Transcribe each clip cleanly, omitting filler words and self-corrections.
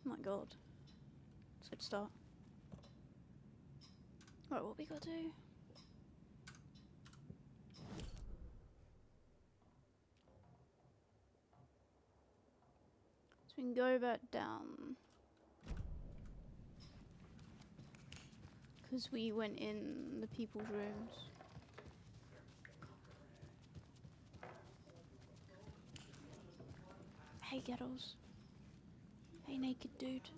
Oh my god. It's a good start. Right, what we gotta do? So we can go back down. Because we went in the people's rooms. Hey, Gettles. Hey, naked dude.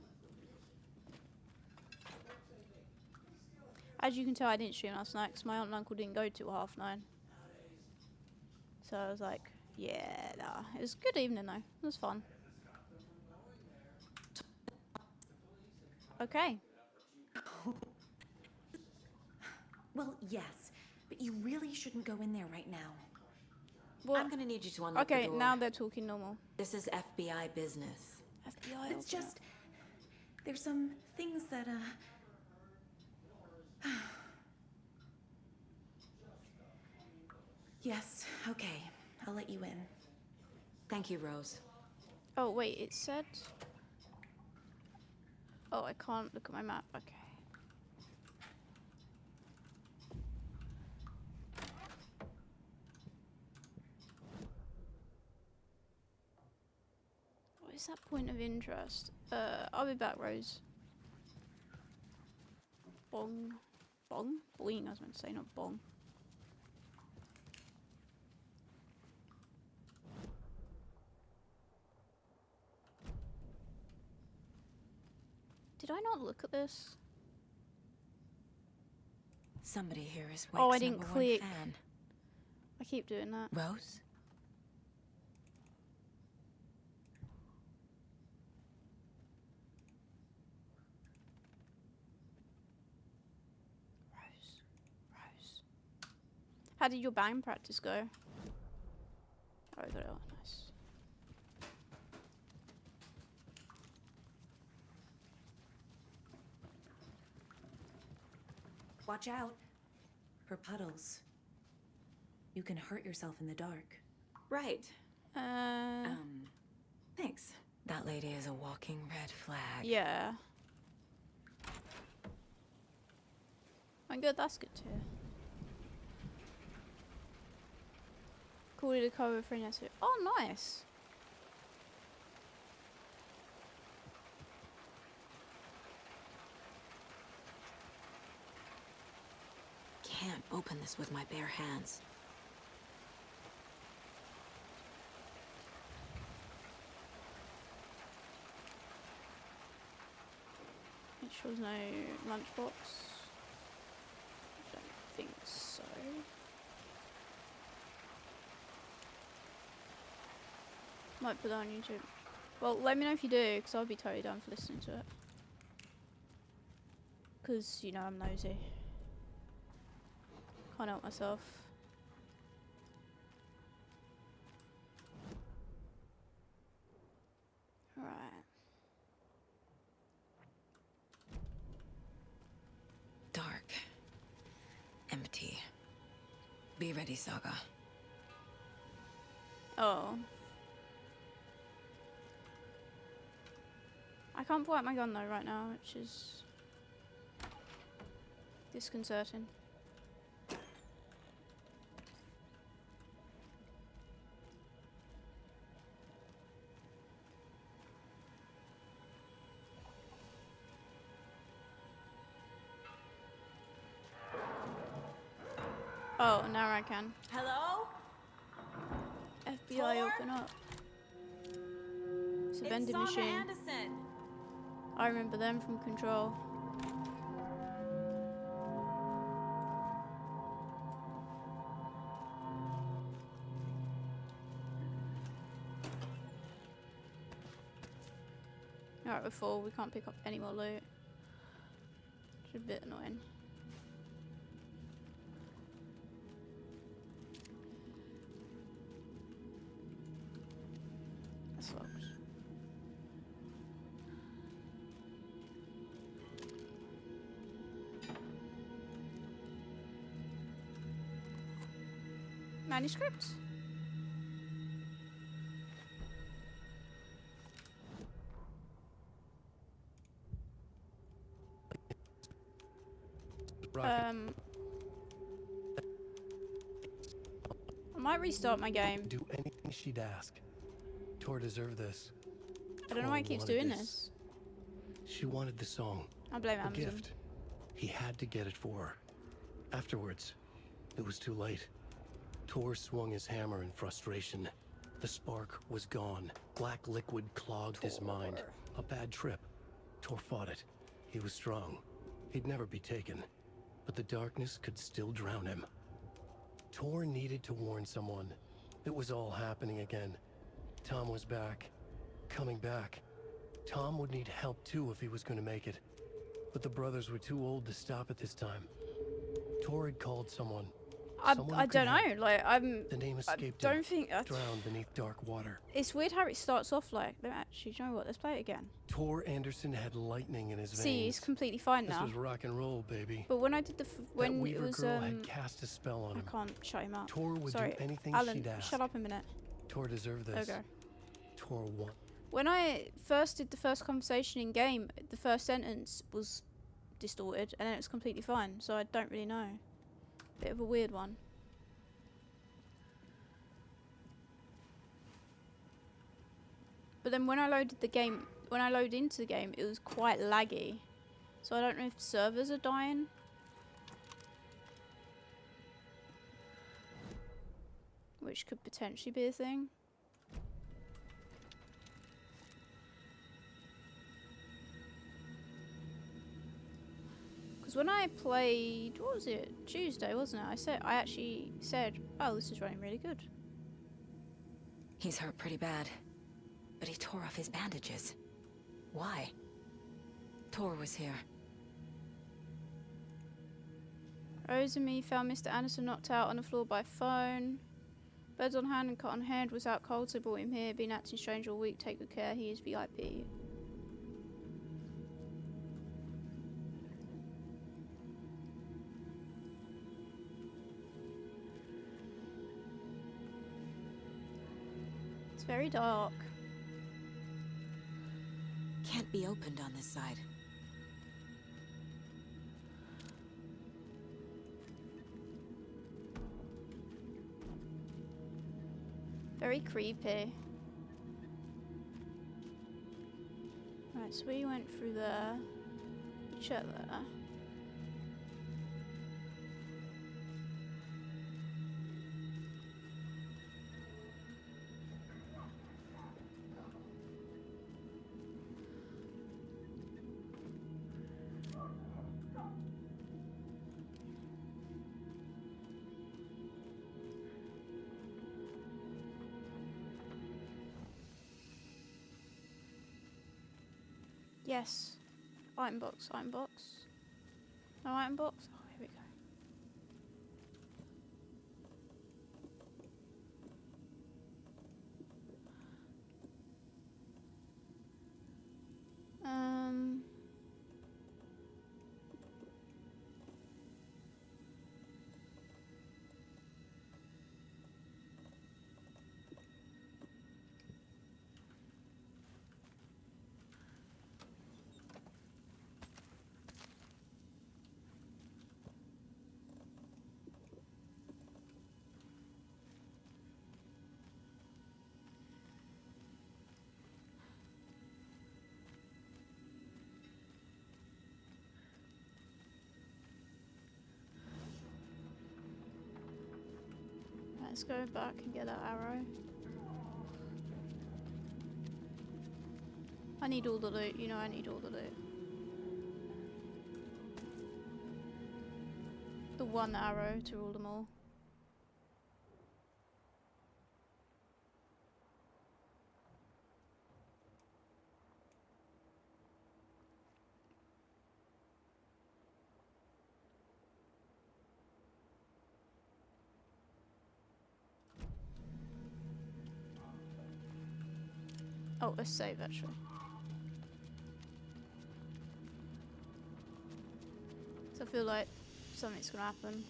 As you can tell, I didn't stream last night because my aunt and uncle didn't go till 9:30. So I was like, yeah, nah. It was a good evening though. It was fun. Okay. Well, yes, but you really shouldn't go in there right now. Well, I'm gonna need you to unlock the okay, door. now they're talking normal. This is FBI business. FBI. It's just... there's some things that, Yes, okay. I'll let you in. Thank you, Rose. Oh wait, it said. Oh, I can't look at my map. Okay. What is that point of interest? I'll be back, Rose. Bong. Bong? Boing, I was meant to say, not bong. Did I not look at this? Somebody here is Oh, I Wake's didn't #1 click. fan. I keep doing that. Rose? Rose. Rose. How did your band practice go? Oh, I got it. Oh, nice. Watch out for puddles. You can hurt yourself in the dark. Right. Uh. Thanks. That lady is a walking red flag. Yeah. My god, that's good too. Call it a cover for an SO. Oh, nice. Can't open this with my bare hands. Make sure there's no lunchbox. Don't think so. Might put that on YouTube. Well, let me know if you do, because I'll be totally down for listening to it. Because, you know, I'm nosy. Can't help myself. Right. Dark. Empty. Be ready, Saga. Oh. I can't pull out my gun though right now, which is disconcerting. Oh, now I can. Hello? FBI, Tor? open up. It's a It's vending Saga machine. Anderson. I remember them from Control. Alright, we're full. We can't pick up any more loot. Which is a bit annoying. That's locked. Manuscript? I might restart my game. Do anything she'd ask. Tor deserved this. I don't know why it Tor keeps wanted doing this. this. She wanted the song, I blame a Amazon. gift. He had to get it for her. Afterwards, it was too late. Tor swung his hammer in frustration. The spark was gone. Black liquid clogged his mind. A bad trip. Tor fought it. He was strong. He'd never be taken. But the darkness could still drown him. Tor needed to warn someone. It was all happening again. Tom was back. Coming back. Tom would need help too if he was going to make it. But the brothers were too old to stop at this time. Tor had called someone. Someone who I could don't help. know. Like The name I escaped him. don't think. Drowned beneath dark water. It's weird how it starts off like. Actually, do you know what? Let's play it again. Tor Anderson had lightning in his veins. See, it's completely fine This now. was rock and roll, baby. But when I did the That when it Weaver was girl had cast a spell on I him. can't shut him up. Tor would Sorry, do anything Alan, she'd ask. shut up a minute. Tor deserved this. Okay. Tor won. When I first did the first conversation in game, the first sentence was distorted, and then it was completely fine. So I don't really know. Bit of a weird one. But then when I loaded the game, when I loaded into the game, it was quite laggy. So I don't know if servers are dying. Which could potentially be a thing. Because when I played, what was it? Tuesday, wasn't it? I actually said, oh, this is running really good. He's hurt pretty bad. But he tore off his bandages. Why? Tor was here. Rose and me found Mr. Anderson knocked out on the floor by phone. Birds on hand and cut on head, was out cold, so brought him here. Been acting strange all week, take good care, he is VIP. It's very dark. Can't be opened on this side. Very creepy. Right, so we went through there. Check there. Yes. Item box, item box. No item box? Oh, here we go. Let's go back and get that arrow. I need all the loot, you know I need all the loot. The one arrow to rule them all. Oh, let's save actually. So I feel like something's gonna happen.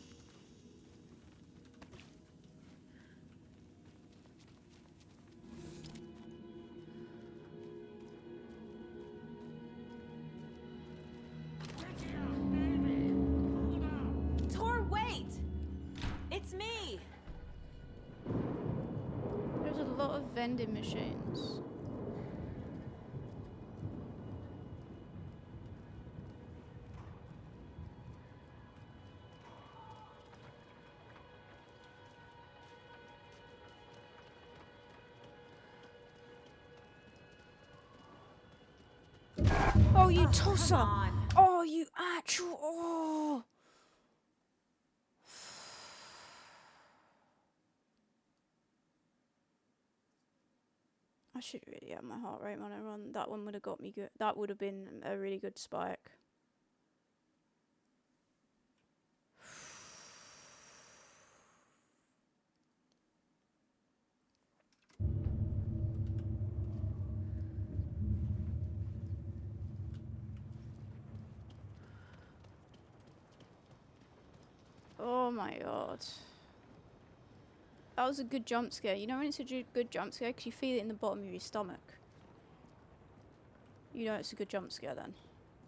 lot of vending machines. Oh, you tosser! Oh, you actual. Oh! I should really have my heart rate monitor on. That one would have got me good. That would have been a really good spike. Oh my god. That was a good jump scare. You know when it's a good jump scare? Because you feel it in the bottom of your stomach. You know it's a good jump scare then.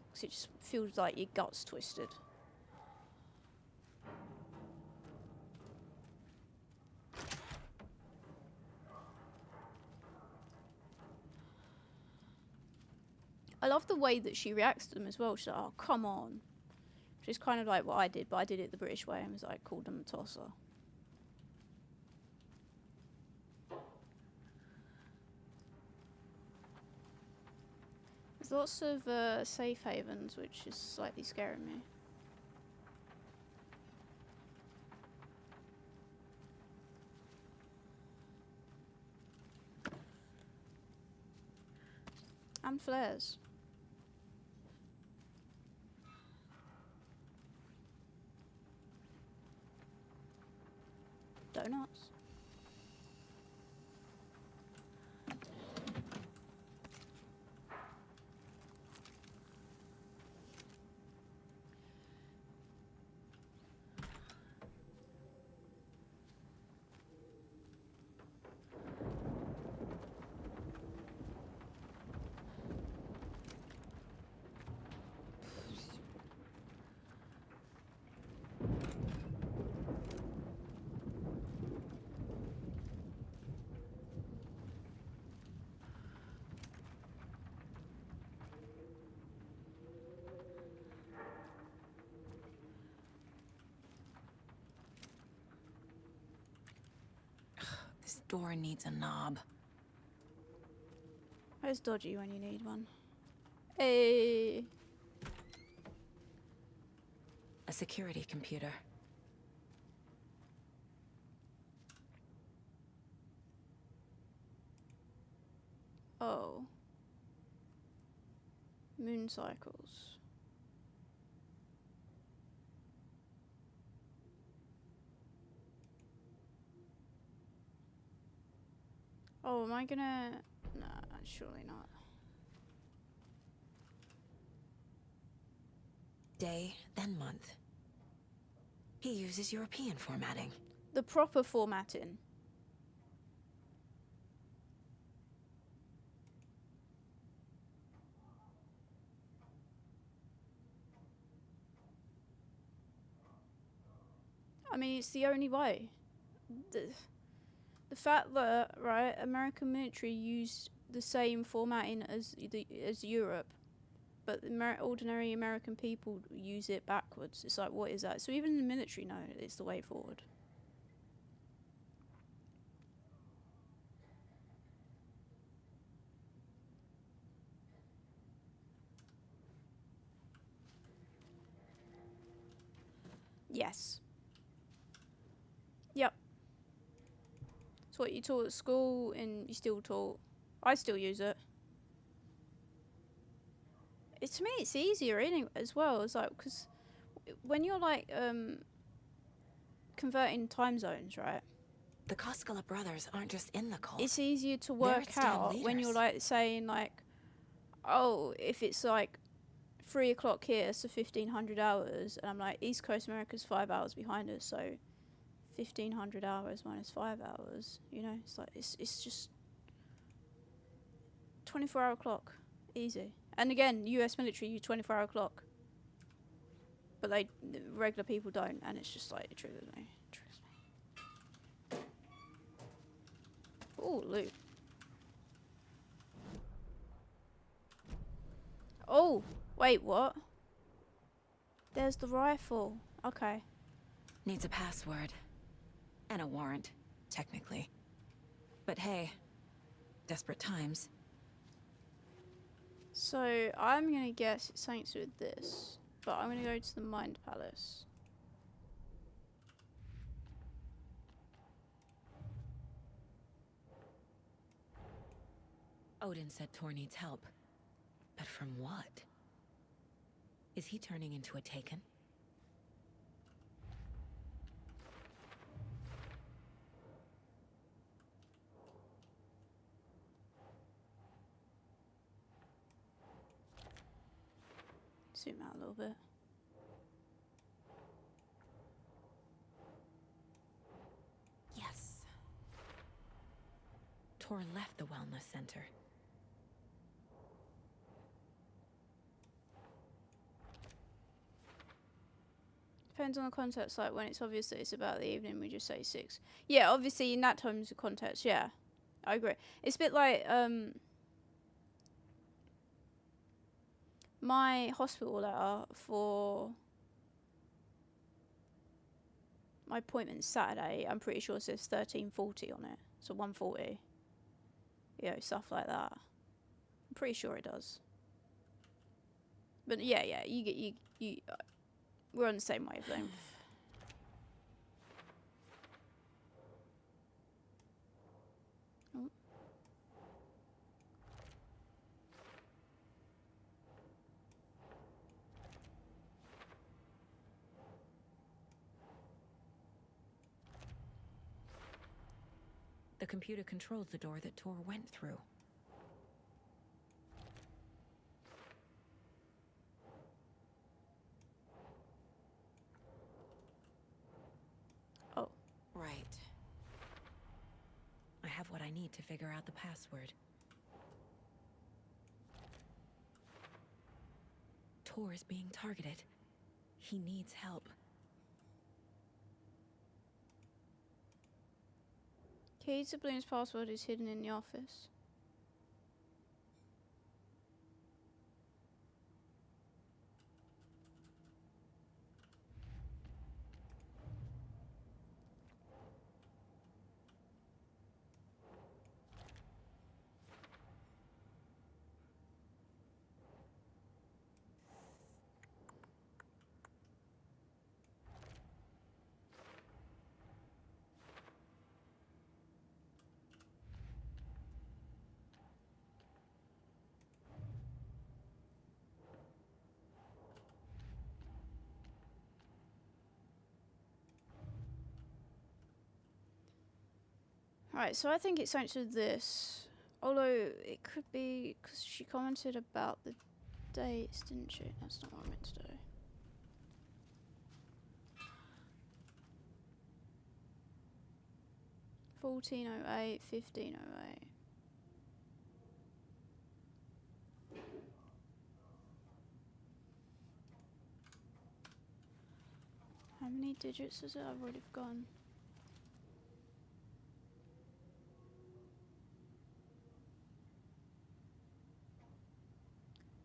Because it just feels like your gut's twisted. I love the way that she reacts to them as well. She's like, oh, come on. Which is kind of like what I did, but I did it the British way and was like, called them a tosser. There's lots of safe havens, which is slightly scaring me. And flares. Donuts. This door needs a knob. It's dodgy when you need one. Hey. A security computer. Oh. Moon cycles. Oh, am I gonna... Nah, surely not. Day, then month. He uses European formatting. The proper formatting. I mean, it's the only way. The fact that, right, American military used the same formatting as Europe, but ordinary American people use it backwards. It's like, what is that? So even the military know it's the way forward. Yes. Yep. It's what you taught at school and you still taught. I still use it. To me, it's easier anyway, as well. It's like, because when you're like converting time zones, right? The Koskela brothers aren't just in the cult. It's easier to They're work its damn out when you're leaders. like saying like, oh, if it's like 3 o'clock here, so 1500 hours, and I'm like, East Coast America's 5 hours behind us, so 1500 hours minus 5 hours. You know, it's like it's just 24-hour clock, easy. And again, U.S. military use 24-hour clock, but the regular people don't, and it's just like it triggers me. Oh, loot. Oh, wait, what? There's the rifle. Okay. Needs a password. And a warrant, technically. But hey, desperate times. So, I'm gonna guess it's something to do with this. But I'm gonna go to the Mind Palace. Odin said Tor needs help. But from what? Is he turning into a Taken? Zoom out a little bit. Yes. Tor left the wellness center. Depends on the context, like when it's obvious that it's about the evening, we just say 6. Yeah, obviously in that time's context, yeah. I agree. It's a bit like, my hospital letter for my appointment Saturday, I'm pretty sure it says 13:40 on it. So 1:40. You know, stuff like that. I'm pretty sure it does. But yeah, you get, we're on the same wavelength. Oh. The computer controls the door that Tor went through. Oh. Right. I have what I need to figure out the password. Tor is being targeted. He needs help. Key to Bloom's password is hidden in the office. Right, so I think it's something to do with this. Although it could be because she commented about the dates, didn't she? That's not what I meant to do. $14.08, $15.08. How many digits is it? I've already forgotten.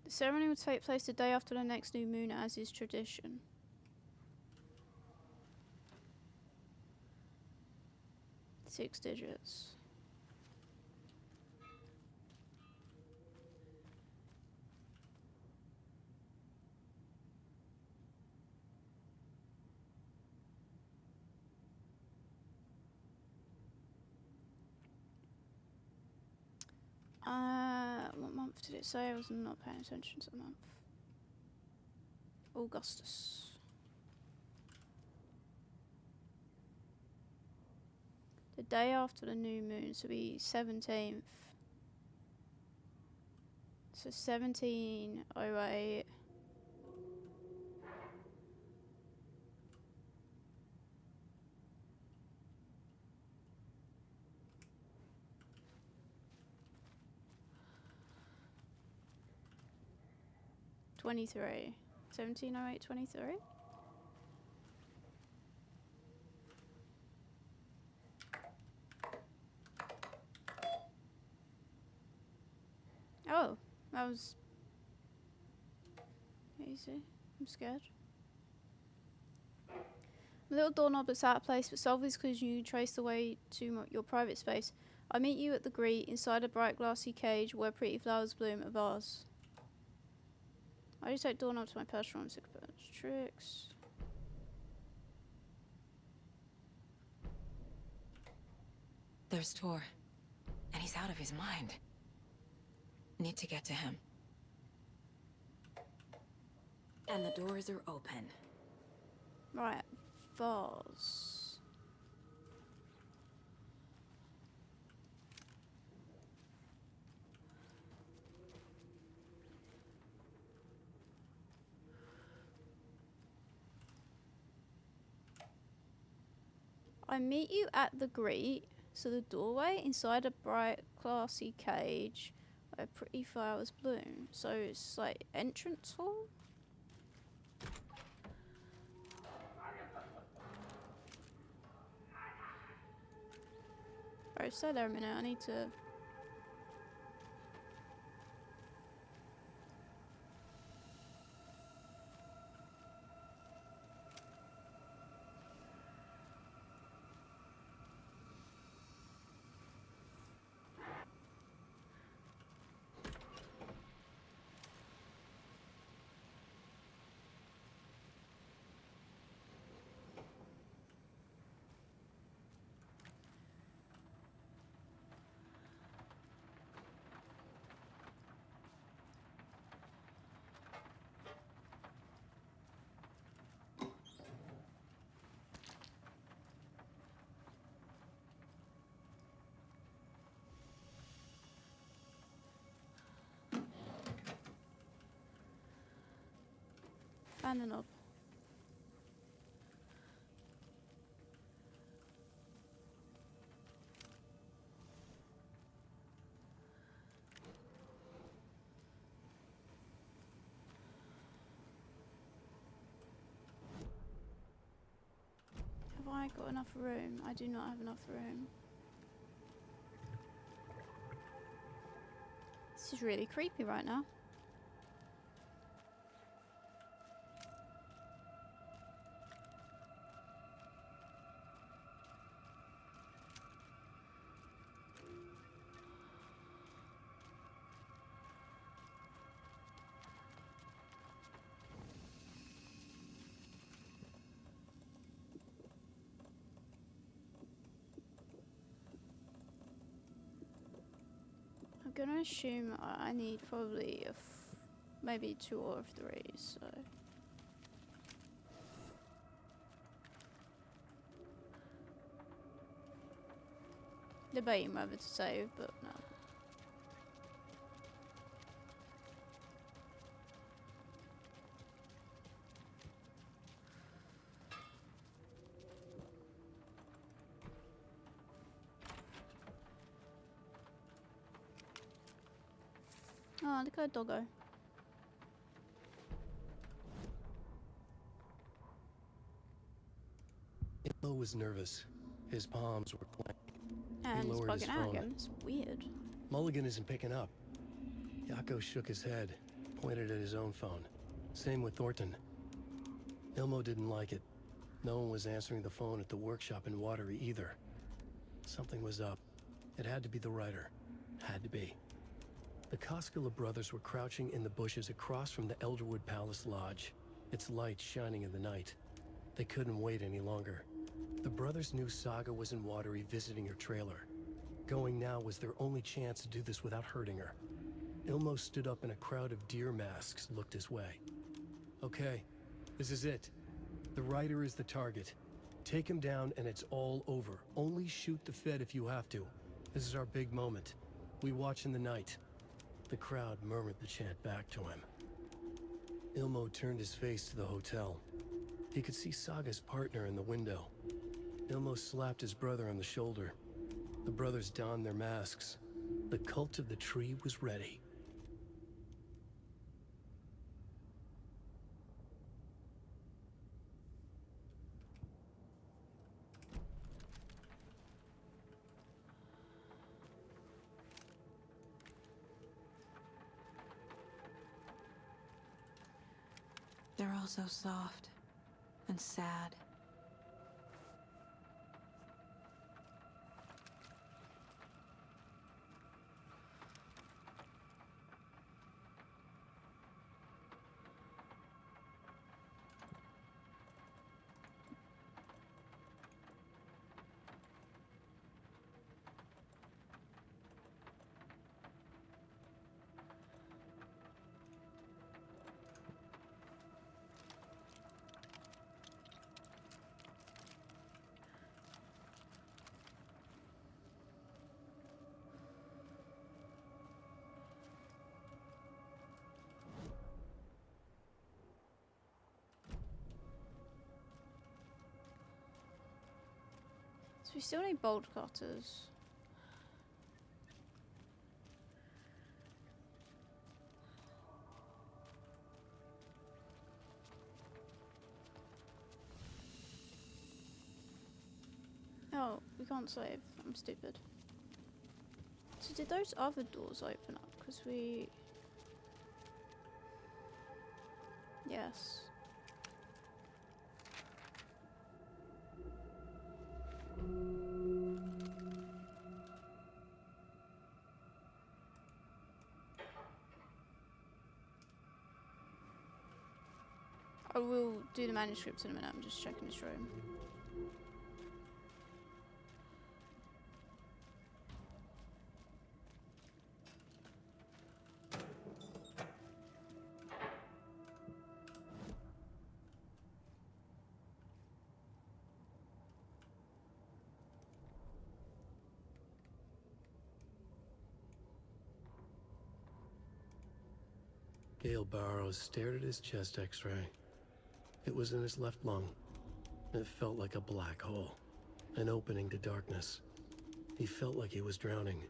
The ceremony will take place the day after the next new moon, as is tradition. Six digits. What month did it say? I was not paying attention to the month. Augustus. The day after the new moon, so be 17th. So 1708. $23. 1708 23. Oh, that was easy. I'm scared. The little doorknob is out of place, but solve these clues and you trace the way to your private space. I meet you at the Greet, inside a bright glassy cage where pretty flowers bloom, a vase. I just take doorknob to my personal room, 6 tricks. There's Tor. And he's out of his mind. Need to get to him. And the doors are open. Right, vase. I meet you at the Greet, so the doorway inside a bright, classy cage where pretty flowers bloom. So it's like entrance hall? Alright, stay there a minute, I need to... Find the knob. Have I got enough room? I do not have enough room. This is really creepy right now. I'm gonna assume I need probably maybe 2 or 3, so... Debating whether to save, but no. Oh, look at doggo. Ilmo was nervous. His palms were clenched. And it's lowered his bugging out phone. again. It's weird. Mulligan isn't picking up. Yako shook his head, pointed at his own phone. Same with Thornton. Ilmo didn't like it. No one was answering the phone at the workshop in Watery either. Something was up. It had to be the writer. Had to be. The Koskela brothers were crouching in the bushes across from the Elderwood Palace Lodge, its light shining in the night. They couldn't wait any longer. The brothers knew Saga was in Watery visiting her trailer. Going now was their only chance to do this without hurting her. Ilmo stood up and a crowd of deer masks looked his way. Okay, this is it. The writer is the target. Take him down and it's all over. Only shoot the Fed if you have to. This is our big moment. We watch in the night. The crowd murmured the chant back to him. Ilmo turned his face to the hotel. He could see Saga's partner in the window. Ilmo slapped his brother on the shoulder. The brothers donned their masks. The cult of the tree was ready. all so soft and sad. So we still need bolt cutters. Oh, we can't save. I'm stupid. So did those other doors open up? Because we... Yes. I will do the manuscripts in a minute. I'm just checking this room. Gale Barrows stared at his chest x-ray. It was in his left lung. It felt like a black hole, an opening to darkness. He felt like he was drowning.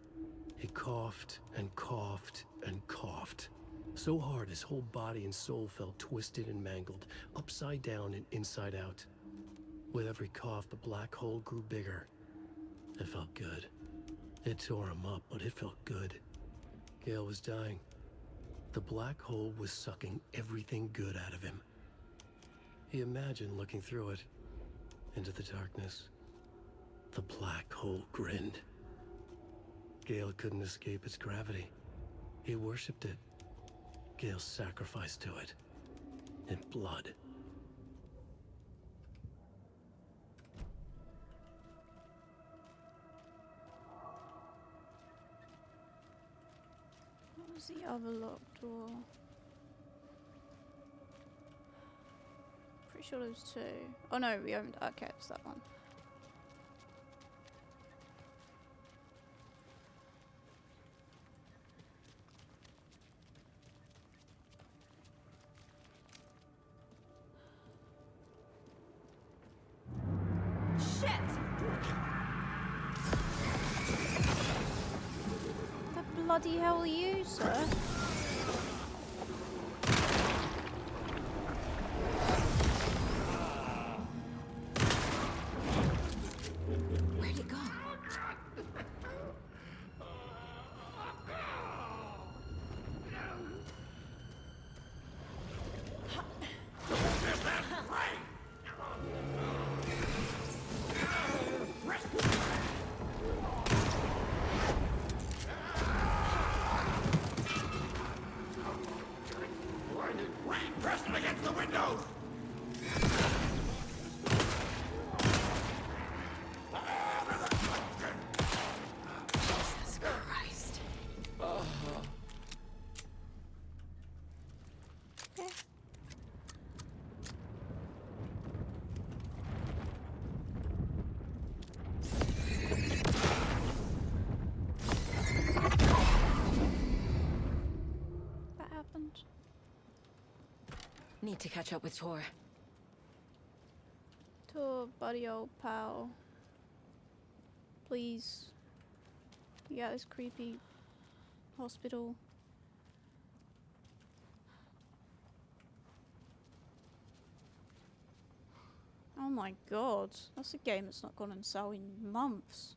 He coughed and coughed and coughed. So hard his whole body and soul felt twisted and mangled, upside down and inside out. With every cough, the black hole grew bigger. It felt good. It tore him up, but it felt good. Gale was dying. The black hole was sucking everything good out of him. He imagined looking through it, into the darkness. The black hole grinned. Gale couldn't escape its gravity. He worshipped it. Gale sacrificed to it. In blood. What was the other locked door? Pretty sure there was two. Oh no, we opened. Okay, it's that one. The bloody hell are you, sir? Where'd it go? Press it against the windows! Jesus Christ. Okay. That happened. Need to catch up with Tor. Tor, buddy old pal. Please. You got this creepy hospital. Oh my god. That's a game that's not gone on sale in months.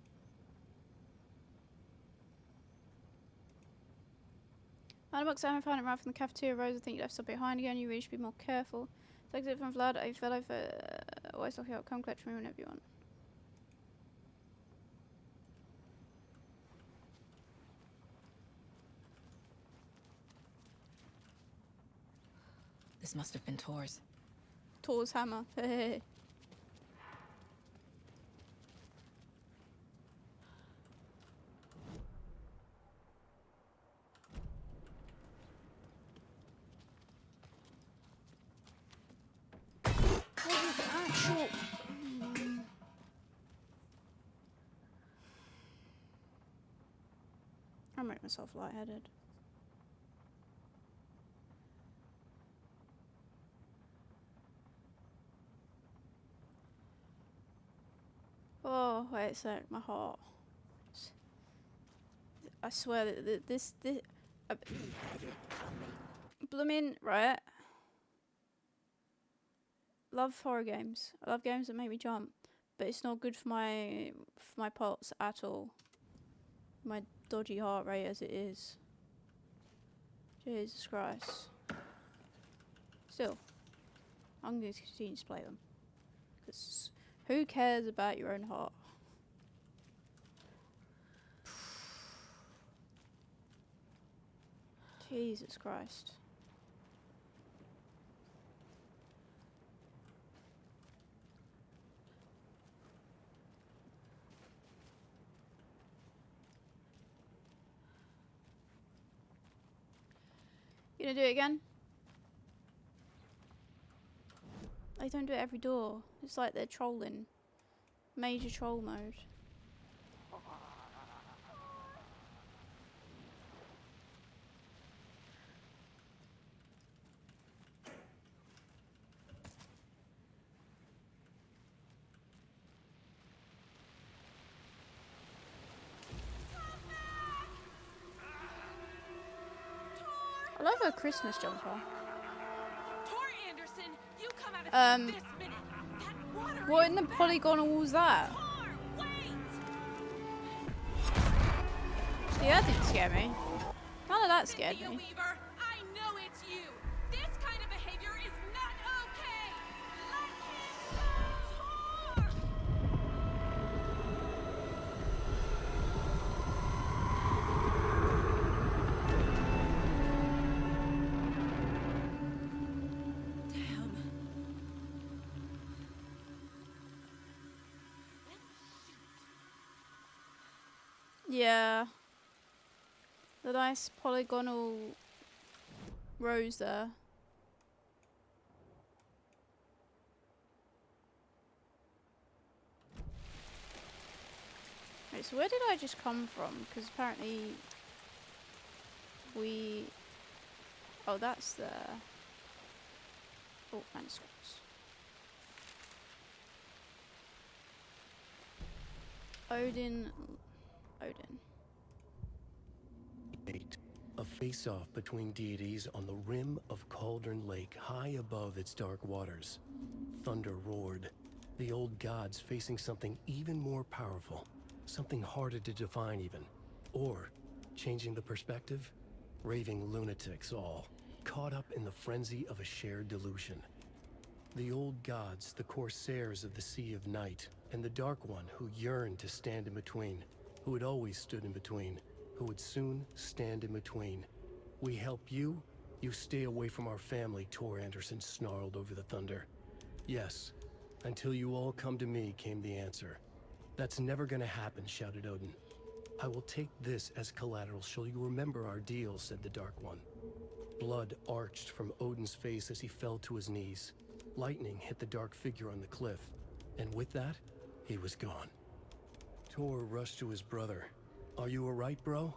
Madam Bucks, I haven't found it right from the cafeteria. Rose, I think you left stuff behind again. You really should be more careful. Exit from Vlad, I fell over. Always lock out. Come clutch me whenever you want. This must have been Tor's. Tor's hammer. Actual. I'll make myself lightheaded. Oh, wait a sec, my heart. I swear that this blooming, right? Love horror games. I love games that make me jump, but it's not good for my pulse at all. My dodgy heart rate as it is. Jesus Christ. Still, I'm going to continue to play them. Because who cares about your own heart? Jesus Christ. You gonna do it again? They don't do it every door. It's like they're trolling. Major troll mode. I love her Christmas jumper. Tor Anderson, you come out of here this minute. That water What is in the bad. polygonal was that? Tor, wait! See, that didn't scare me. None of that scared Cynthia me. Weaver, I know it's you. This kind of behavior is not okay. Let him go, Tor! Damn. Yeah. The nice polygonal rows there. Right, so where did I just come from? Because apparently we... Oh, that's the... Oh, manuscripts. Odin... Odin. 8. A face-off between deities on the rim of Cauldron Lake, high above its dark waters. Thunder roared. The old gods facing something even more powerful. Something harder to define even. Or, changing the perspective, raving lunatics all, caught up in the frenzy of a shared delusion. The old gods, the corsairs of the Sea of Night, and the Dark One who yearned to stand in between, who had always stood in between, who would soon stand in between. We help you, you stay away from our family, Tor Anderson snarled over the thunder. Yes, until you all come to me, came the answer. That's never gonna happen, shouted Odin. I will take this as collateral. Shall you remember our deal, said the Dark One. Blood arched from Odin's face as he fell to his knees. Lightning hit the dark figure on the cliff, and with that, he was gone. Tor rushed to his brother. Are you alright, bro?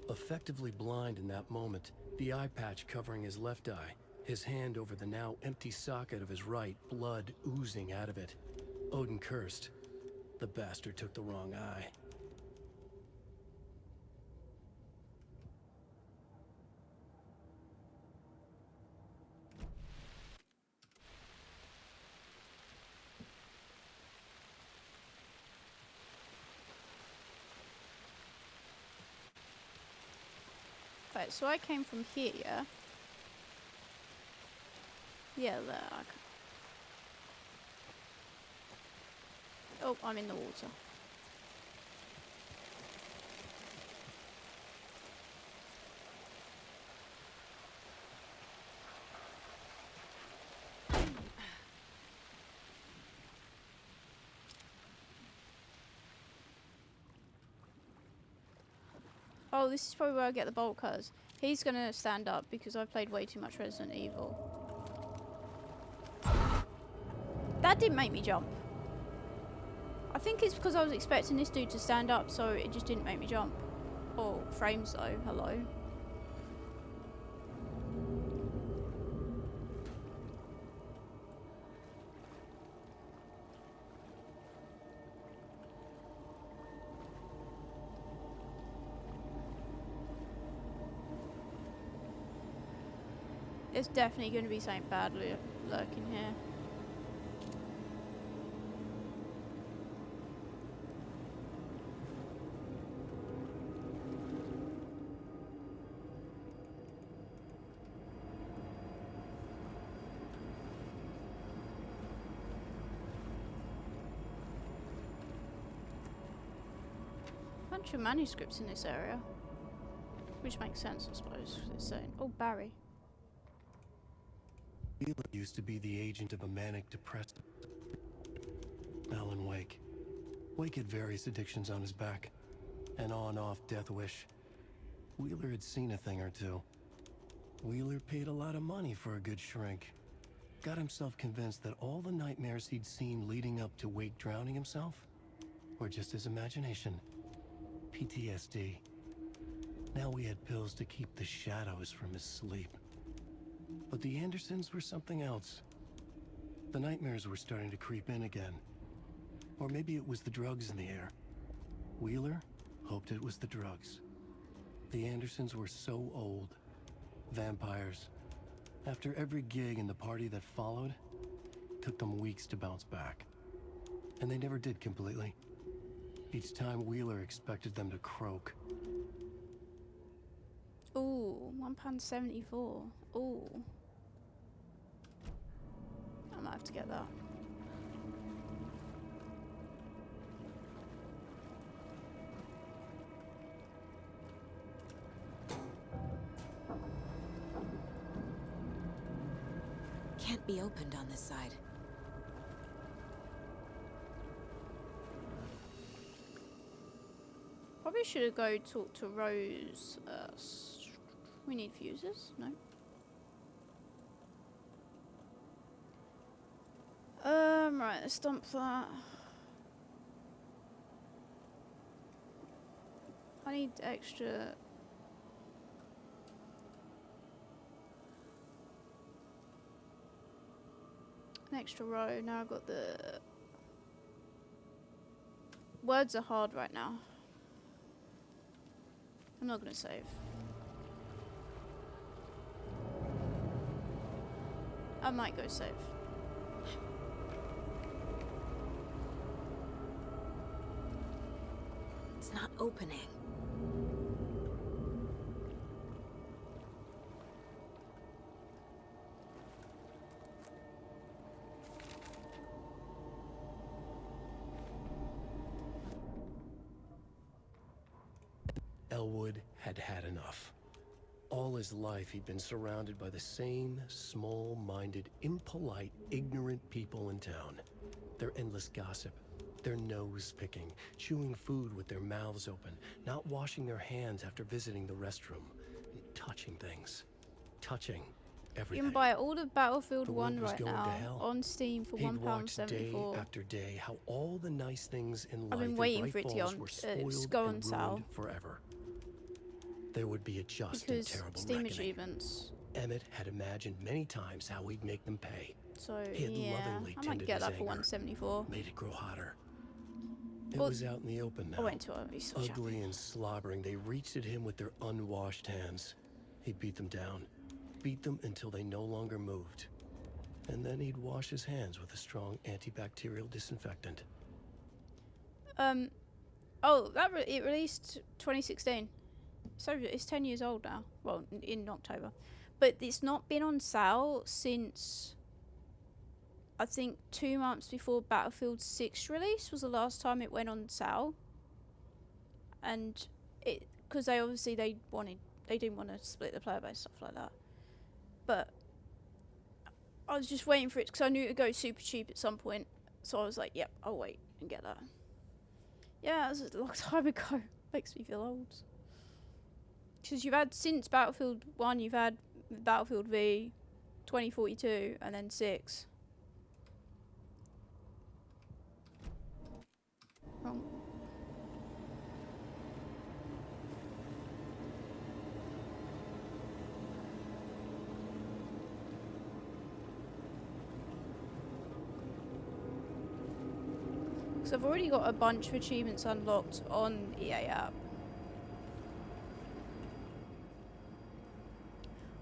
Effectively blind in that moment, the eye patch covering his left eye, his hand over the now empty socket of his right, blood oozing out of it. Odin cursed. The bastard took the wrong eye. Right, so I came from here. Yeah, there. Oh, I'm in the water. Oh, this is probably where I get the bolt cutters. He's gonna stand up because I've played way too much Resident Evil. That didn't make me jump. I think it's because I was expecting this dude to stand up, so it just didn't make me jump. Oh, frames though, hello. There's definitely going to be something bad lurking here. Bunch of manuscripts in this area, which makes sense, I suppose. It's saying, oh, Barry. Wheeler used to be the agent of a manic depressed Alan Wake. Wake had various addictions on his back. An on-off death wish. Wheeler had seen a thing or two. Wheeler paid a lot of money for a good shrink. Got himself convinced that all the nightmares he'd seen leading up to Wake drowning himself were just his imagination. PTSD. Now we had pills to keep the shadows from his sleep. But the Andersons were something else. The nightmares were starting to creep in again. Or maybe it was the drugs in the air. Wheeler hoped it was the drugs. The Andersons were so old. Vampires. After every gig and the party that followed, took them weeks to bounce back. And they never did completely. Each time Wheeler expected them to croak. Ooh, £1.74. Ooh. I might have to get that. Can't be opened on this side. Probably should go talk to Rose. We need fuses? No. Right, let's dump that. I need extra. An extra row. Now I've got the. Words are hard right now. I'm not gonna save. I might go save. It's not opening. Elwood had had enough. All his life he'd been surrounded by the same small-minded, impolite, ignorant people in town. Their endless gossip, their nose-picking, chewing food with their mouths open, not washing their hands after visiting the restroom, and touching things. Touching You everything. can buy all of Battlefield The world 1 was right going to now hell. on Steam for He'd watched day £1.74. after day how all the nice things in I've life been waiting and for it bright to go balls on, were spoiled go on and sale. ruined forever. There would be a just and Because terrible Steam reckoning. achievements. Emmett had imagined many times how he'd make them pay. So He had yeah, lovingly I might tended get his that for anger. 174. Made it grow hotter. It Well, was out in the open now. I went to a research shop. Ugly and slobbering, they reached at him with their unwashed hands. He beat them down. Beat them until they no longer moved. And then he'd wash his hands with a strong antibacterial disinfectant. Oh, it released 2016. So it's 10 years old now. Well, in October. But it's not been on sale since I think 2 months before Battlefield 6 release was the last time it went on sale. And it, because they obviously they didn't want to split the player base, stuff like that. But I was just waiting for it because I knew it would go super cheap at some point. So I was like, yep, I'll wait and get that. Yeah, that was a long time ago. Makes me feel old. Because you've had, since Battlefield 1, you've had Battlefield V, 2042, and then 6. Wrong. So I've already got a bunch of achievements unlocked on EA app.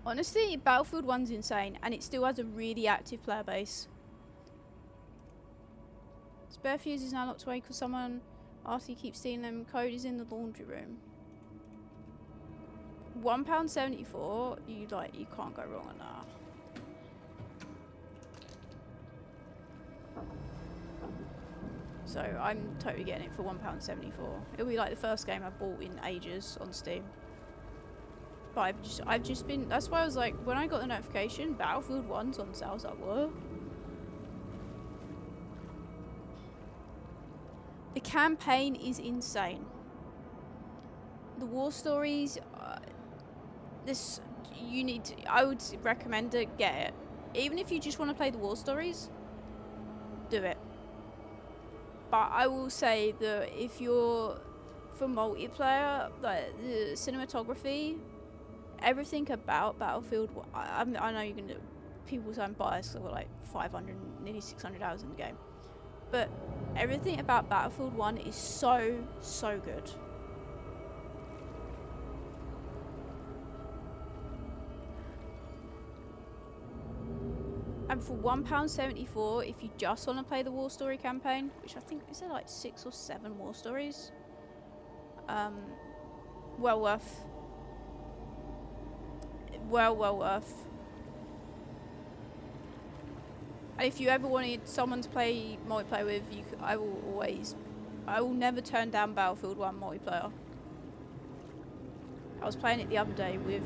Honestly, Battlefield 1's insane, and it still has a really active player base. Spare fuse is now locked away because someone, after you keep stealing them, code is in the laundry room. £1.74, you can't go wrong on that. So I'm totally getting it for £1.74. It'll be like the first game I bought in ages on Steam. But I've just been, that's why I was like, when I got the notification, Battlefield 1's on sale, I was like, what? The campaign is insane. The war stories, I would recommend it, get it. Even if you just want to play the war stories, do it. But I will say that if you're for multiplayer, like the cinematography, everything about Battlefield, I know you're gonna, people say I'm biased, I've got like 500, nearly 600 hours in the game. But everything about Battlefield 1 is so, so good. And for £1.74, if you just want to play the War Story campaign, which I think, is there like 6 or 7 War Stories? Well worth. Well worth. And if you ever wanted someone to play multiplayer with, I will never turn down Battlefield 1 multiplayer. I was playing it the other day with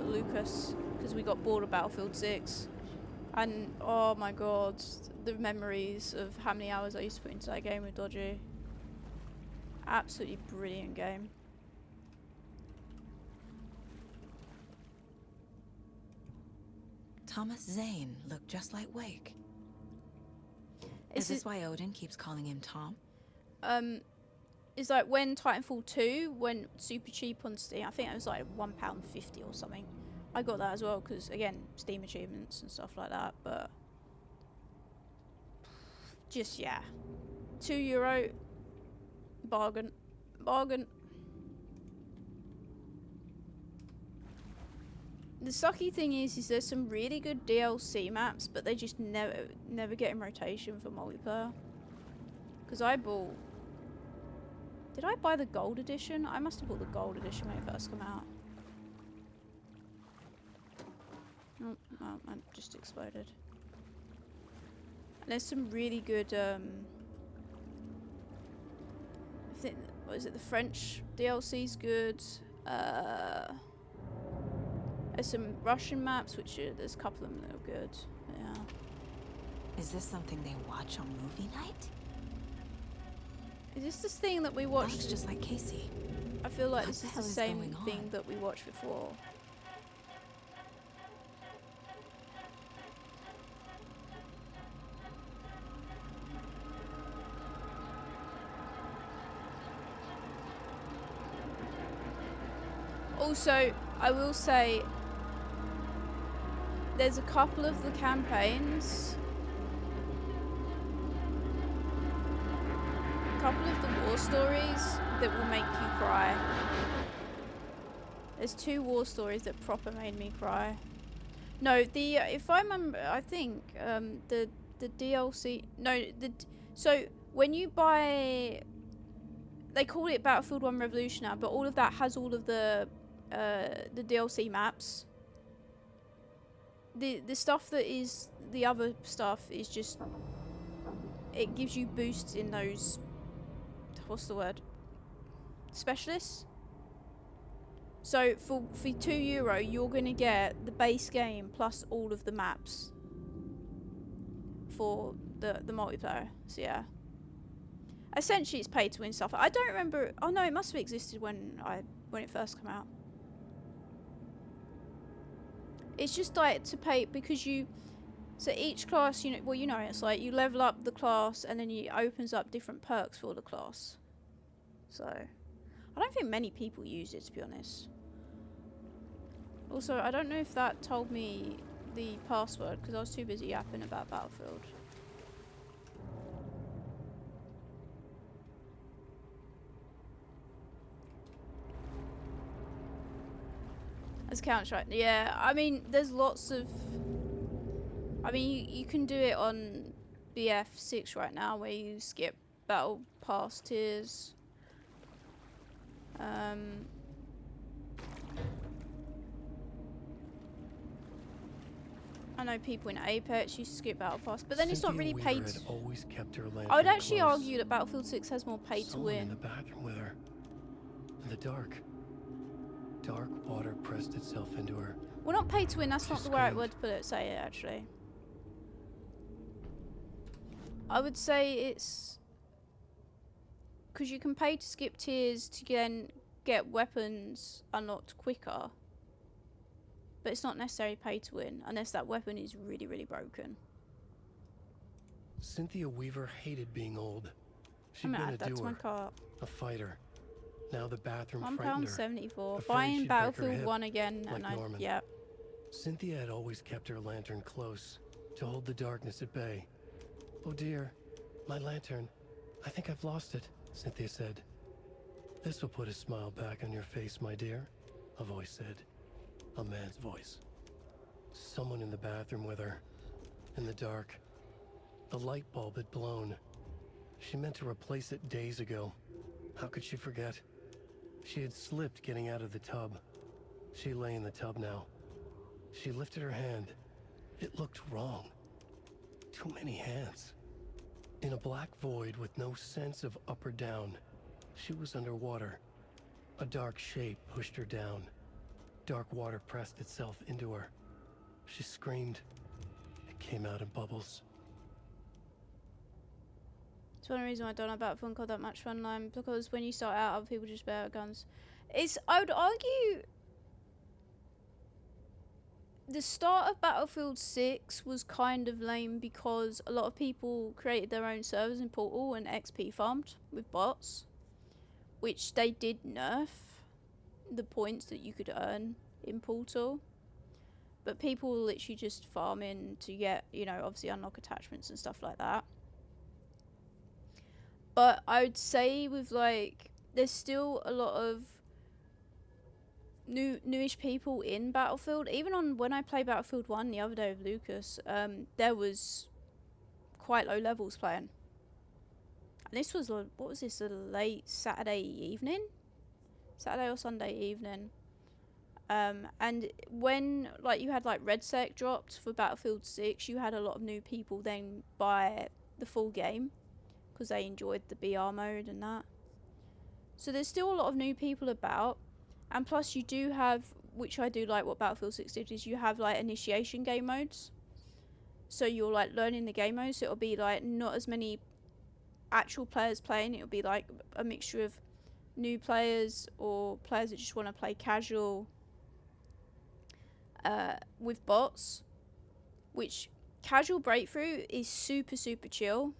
Lucas, because we got bored of Battlefield 6. And oh my god, the memories of how many hours I used to put into that game with Dodgy. Absolutely brilliant game. Thomas Zane looked just like Wake. Is this why Odin keeps calling him Tom? It's like when Titanfall 2 went super cheap on Steam. I think it was like £1.50 or something. I got that as well because, again, Steam achievements and stuff like that. But just, yeah, €2, bargain. The sucky thing is there's some really good DLC maps, but they just never get in rotation for multiplayer. Because I bought, did I buy the gold edition? I must have bought the gold edition when it first came out. Oh, I just exploded. And there's some really good, I think, what is it, the French DLC's good. There's some Russian maps, which there's a couple of them that are good. Yeah. Is this something they watch on movie night? Is this thing that we watched? Looks just like Casey. I feel like What this the is hell the is same going on? thing that we watched before. Also, I will say there's a couple of the campaigns, a couple of the war stories that will make you cry. There's 2 war stories that proper made me cry. No, the if I remember, I think the DLC. No, so when you buy, they call it Battlefield 1 Revolution now, but all of that has all of the DLC maps. the stuff that is the other stuff is just, it gives you boosts in those, what's the word, specialists. So for €2 you're gonna get the base game plus all of the maps for the multiplayer. So yeah, essentially it's pay to win stuff. I don't remember, oh no, it must have existed when it first came out. It's just like to pay because you, so each class, you know, well, you know, it's like you level up the class and then it opens up different perks for the class. So I don't think many people use it, to be honest. Also, I don't know if that told me the password because I was too busy yapping about Battlefield. As Counter-Strike, yeah. I mean, there's lots of. I mean, you can do it on BF6 right now, where you skip battle pass tiers. I know people in Apex used to skip battle pass, but then it's not really paid. Had always kept her I would lantern actually close. argue that Battlefield 6 has more pay to Someone in win. the bathroom with her. In the dark. Dark water pressed itself into her. Well, not pay to win. That's She not the right screamed. word to put it. Say it actually. I would say it's because you can pay to skip tiers to then get weapons unlocked quicker, but it's not necessarily pay to win unless that weapon is really, really broken. Cynthia Weaver hated being old. She'd I'm gonna been add a that to my doer, cart. a fighter. Now the bathroom frightened her. £1.74. Afraid Buying she'd break her Battlefield hip, 1 again, like and Norman. yeah. Cynthia had always kept her lantern close to hold the darkness at bay. Oh dear, my lantern. I think I've lost it, Cynthia said. This will put a smile back on your face, my dear, a voice said. A man's voice. Someone in the bathroom with her. In the dark. The light bulb had blown. She meant to replace it days ago. How could she forget? She had slipped getting out of the tub. She lay in the tub now. She lifted her hand. It looked wrong. Too many hands. In a black void with no sense of up or down, she was underwater. A dark shape pushed her down. Dark water pressed itself into her. She screamed. It came out in bubbles. It's one reason why I don't know Battlefield called that much fun line, because when you start out, other people just bear guns. I would argue the start of Battlefield 6 was kind of lame because a lot of people created their own servers in Portal and XP farmed with bots, which they did nerf the points that you could earn in Portal. But people were literally just farming to get, you know, obviously unlock attachments and stuff like that. But I would say with like, there's still a lot of newish people in Battlefield. Even on when I played Battlefield 1 the other day with Lucas, there was quite low levels playing. And this was, what was this, a late Saturday evening? Saturday or Sunday evening. And when like you had like RedSec dropped for Battlefield 6, you had a lot of new people then buy the full game because they enjoyed the BR mode and that. So there's still a lot of new people about, and plus you do have, which I do like what Battlefield 6 did, is you have like initiation game modes. So you're like learning the game modes, so it'll be like not as many actual players playing, it'll be like a mixture of new players or players that just want to play casual with bots, which casual breakthrough is super chill.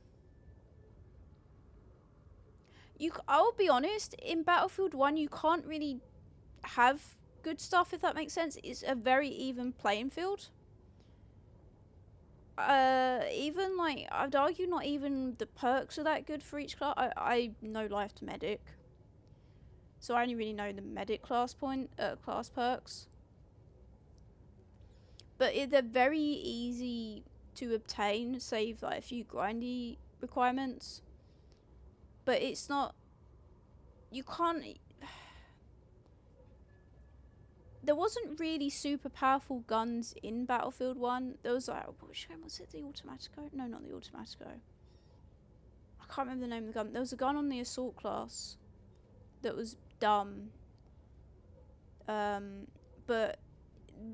I'll be honest, in Battlefield 1 you can't really have good stuff, if that makes sense. It's a very even playing field. Even like, I'd argue not even the perks are that good for each class. I know life to medic, so I only really know the medic class perks. But they're very easy to obtain, save like a few grindy requirements. But it's not, you can't, there wasn't really super powerful guns in Battlefield 1. There was like, which game was it? The Automatico? No, not the Automatico. I can't remember the name of the gun. There was a gun on the assault class that was dumb. But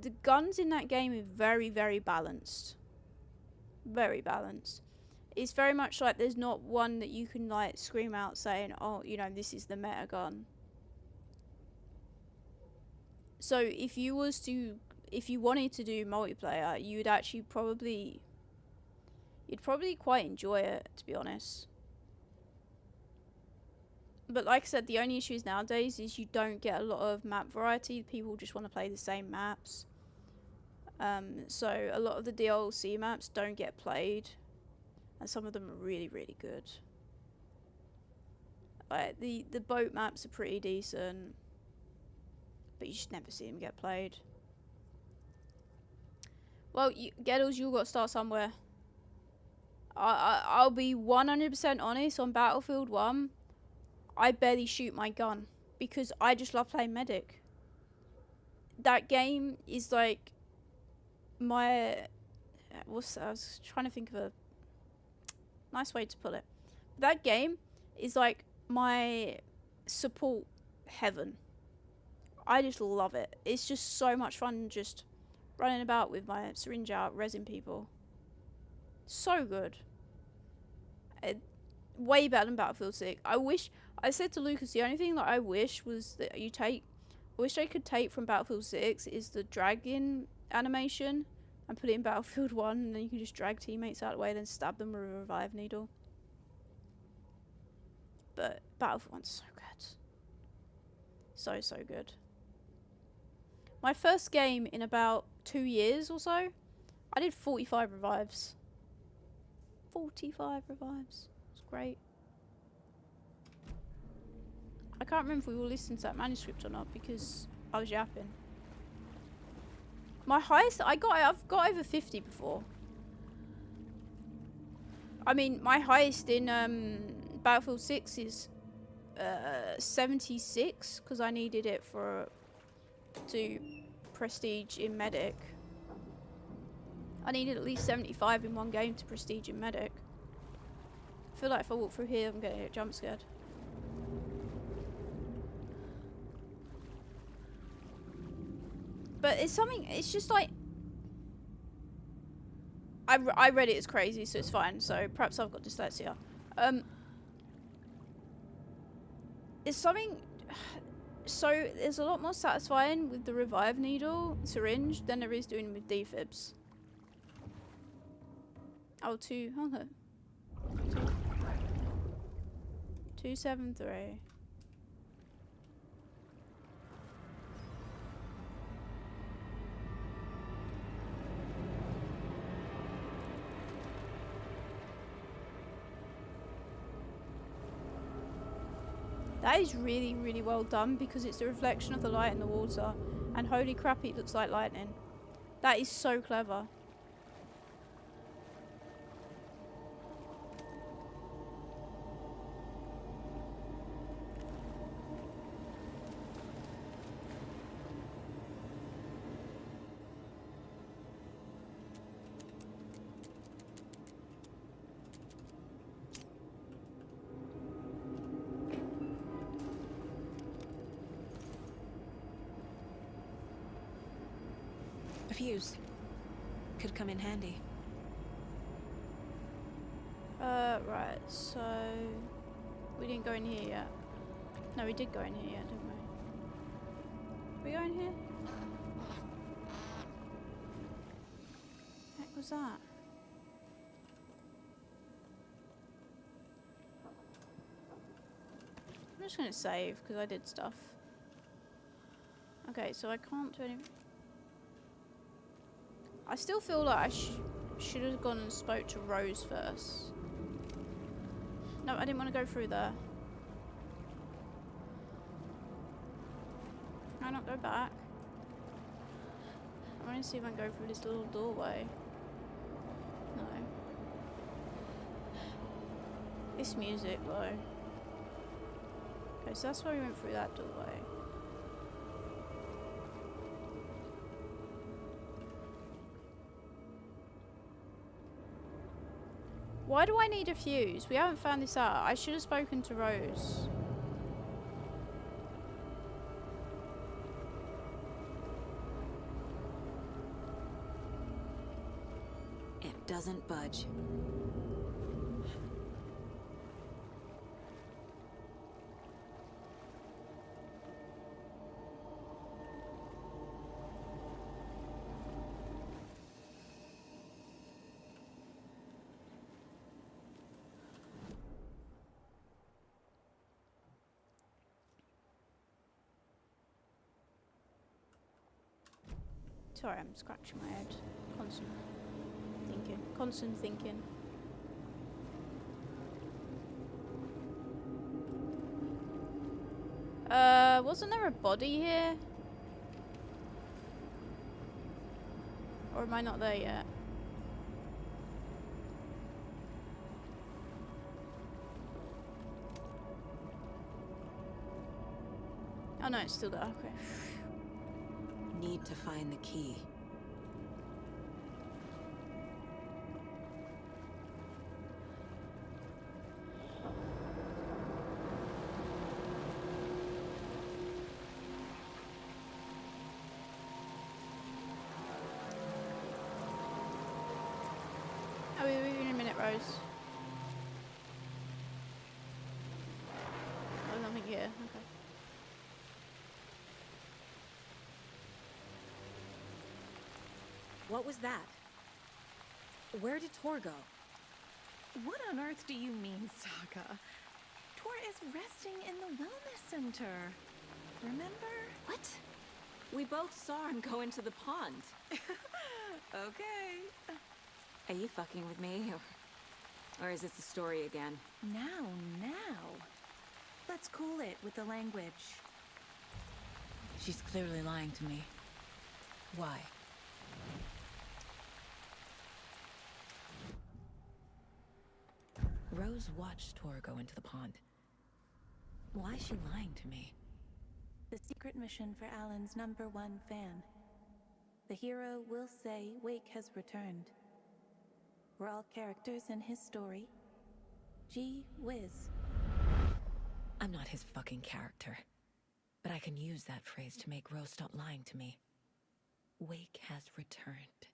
the guns in that game are very, very balanced. Very balanced. It's very much like there's not one that you can like scream out saying, oh, you know, this is the meta gun. So if you wanted to do multiplayer, you'd probably quite enjoy it, to be honest. But like I said, the only issue is nowadays is you don't get a lot of map variety. People just want to play the same maps. So a lot of the DLC maps don't get played, and some of them are really, really good. Like the boat maps are pretty decent, but you just never see them get played. Well, Gettles, you've got to start somewhere. I'll be 100% honest, on Battlefield 1, I barely shoot my gun because I just love playing medic. That game is like my... I was trying to think of a nice way to put it. That game is like my support heaven. I just love it. It's just so much fun just running about with my syringe out, resin people. So good. Way better than Battlefield 6. I said to Lucas, the only thing that I wish was that I wish I could take from Battlefield 6 is the dragging animation and put it in Battlefield 1, and then you can just drag teammates out of the way, then stab them with a revive needle. But Battlefield 1's so good. So, so good. My first game in about 2 years or so, I did 45 revives. 45 revives. It's great. I can't remember if we were listening to that manuscript or not because I was yapping. My highest, I've got over 50 before. I mean, my highest in Battlefield 6 is 76 because I needed it to prestige in medic. I needed at least 75 in one game to prestige in medic. I feel like if I walk through here, I'm going to get jump scared. But it's something, it's just like... I read it as crazy, so it's fine. So perhaps I've got dyslexia. It's something... So there's a lot more satisfying with the revive needle syringe than there is doing with defibs. Oh, okay. 273. That is really, really well done because it's the reflection of the light in the water. And holy crap, it looks like lightning. That is so clever. A fuse. Could come in handy. Right, so... We didn't go in here yet. No, we did go in here yet, didn't we? We go in here? What was that? I'm just gonna save, because I did stuff. Okay, so I can't do anything. I still feel like I should have gone and spoke to Rose first. No, I didn't want to go through there. Can I not go back? I want to see if I can go through this little doorway. No. This music, though. Okay, so that's why we went through that doorway. Why do I need a fuse? We haven't found this out. I should have spoken to Rose. It doesn't budge. Sorry, I'm scratching my head. Constant thinking. Constant thinking. Wasn't there a body here? Or am I not there yet? Oh no, it's still there. Okay. Need to find the key. I'll be with you in a minute, Rose. Oh, nothing here. Okay. What was that? Where did Tor go? What on earth do you mean, Saga? Tor is resting in the wellness center. Remember? What? We both saw him go into the pond. Okay. Are you fucking with me? Or is this the story again? Now. Let's cool it with the language. She's clearly lying to me. Why? Rose watched Tor go into the pond. Why is she lying to me? The secret mission for Alan's #1 fan. The hero will say Wake has returned. We're all characters in his story. Gee whiz. I'm not his fucking character. But I can use that phrase to make Rose stop lying to me. Wake has returned.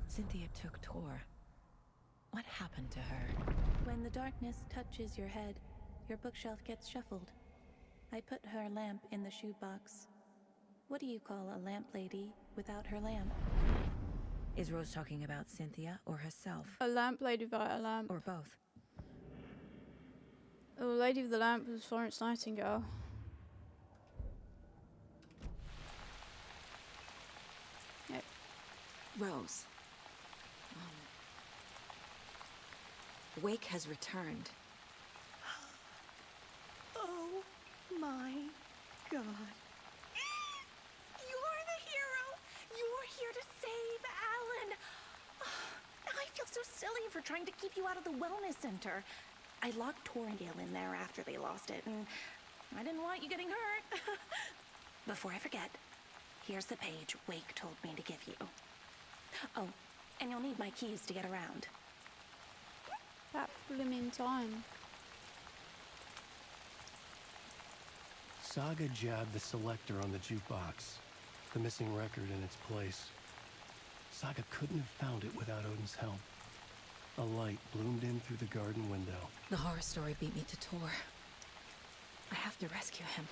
Cynthia took Tor. What happened to her? When the darkness touches your head, your bookshelf gets shuffled. I put her lamp in the shoebox. What do you call a lamp lady without her lamp? Is Rose talking about Cynthia or herself? A lamp lady without a lamp. Or both? The lady with the lamp was Florence Nightingale. Yep. Rose. Wake has returned. Oh my god. You're the hero! You're here to save Alan! I feel so silly for trying to keep you out of the wellness center. I locked Torringale in there after they lost it, and I didn't want you getting hurt. Before I forget, here's the page Wake told me to give you. Oh, and you'll need my keys to get around. That blooming time. Saga jabbed the selector on the jukebox, the missing record in its place. Saga couldn't have found it without Odin's help. A light bloomed in through the garden window. The horror story beat me to Tor. I have to rescue him.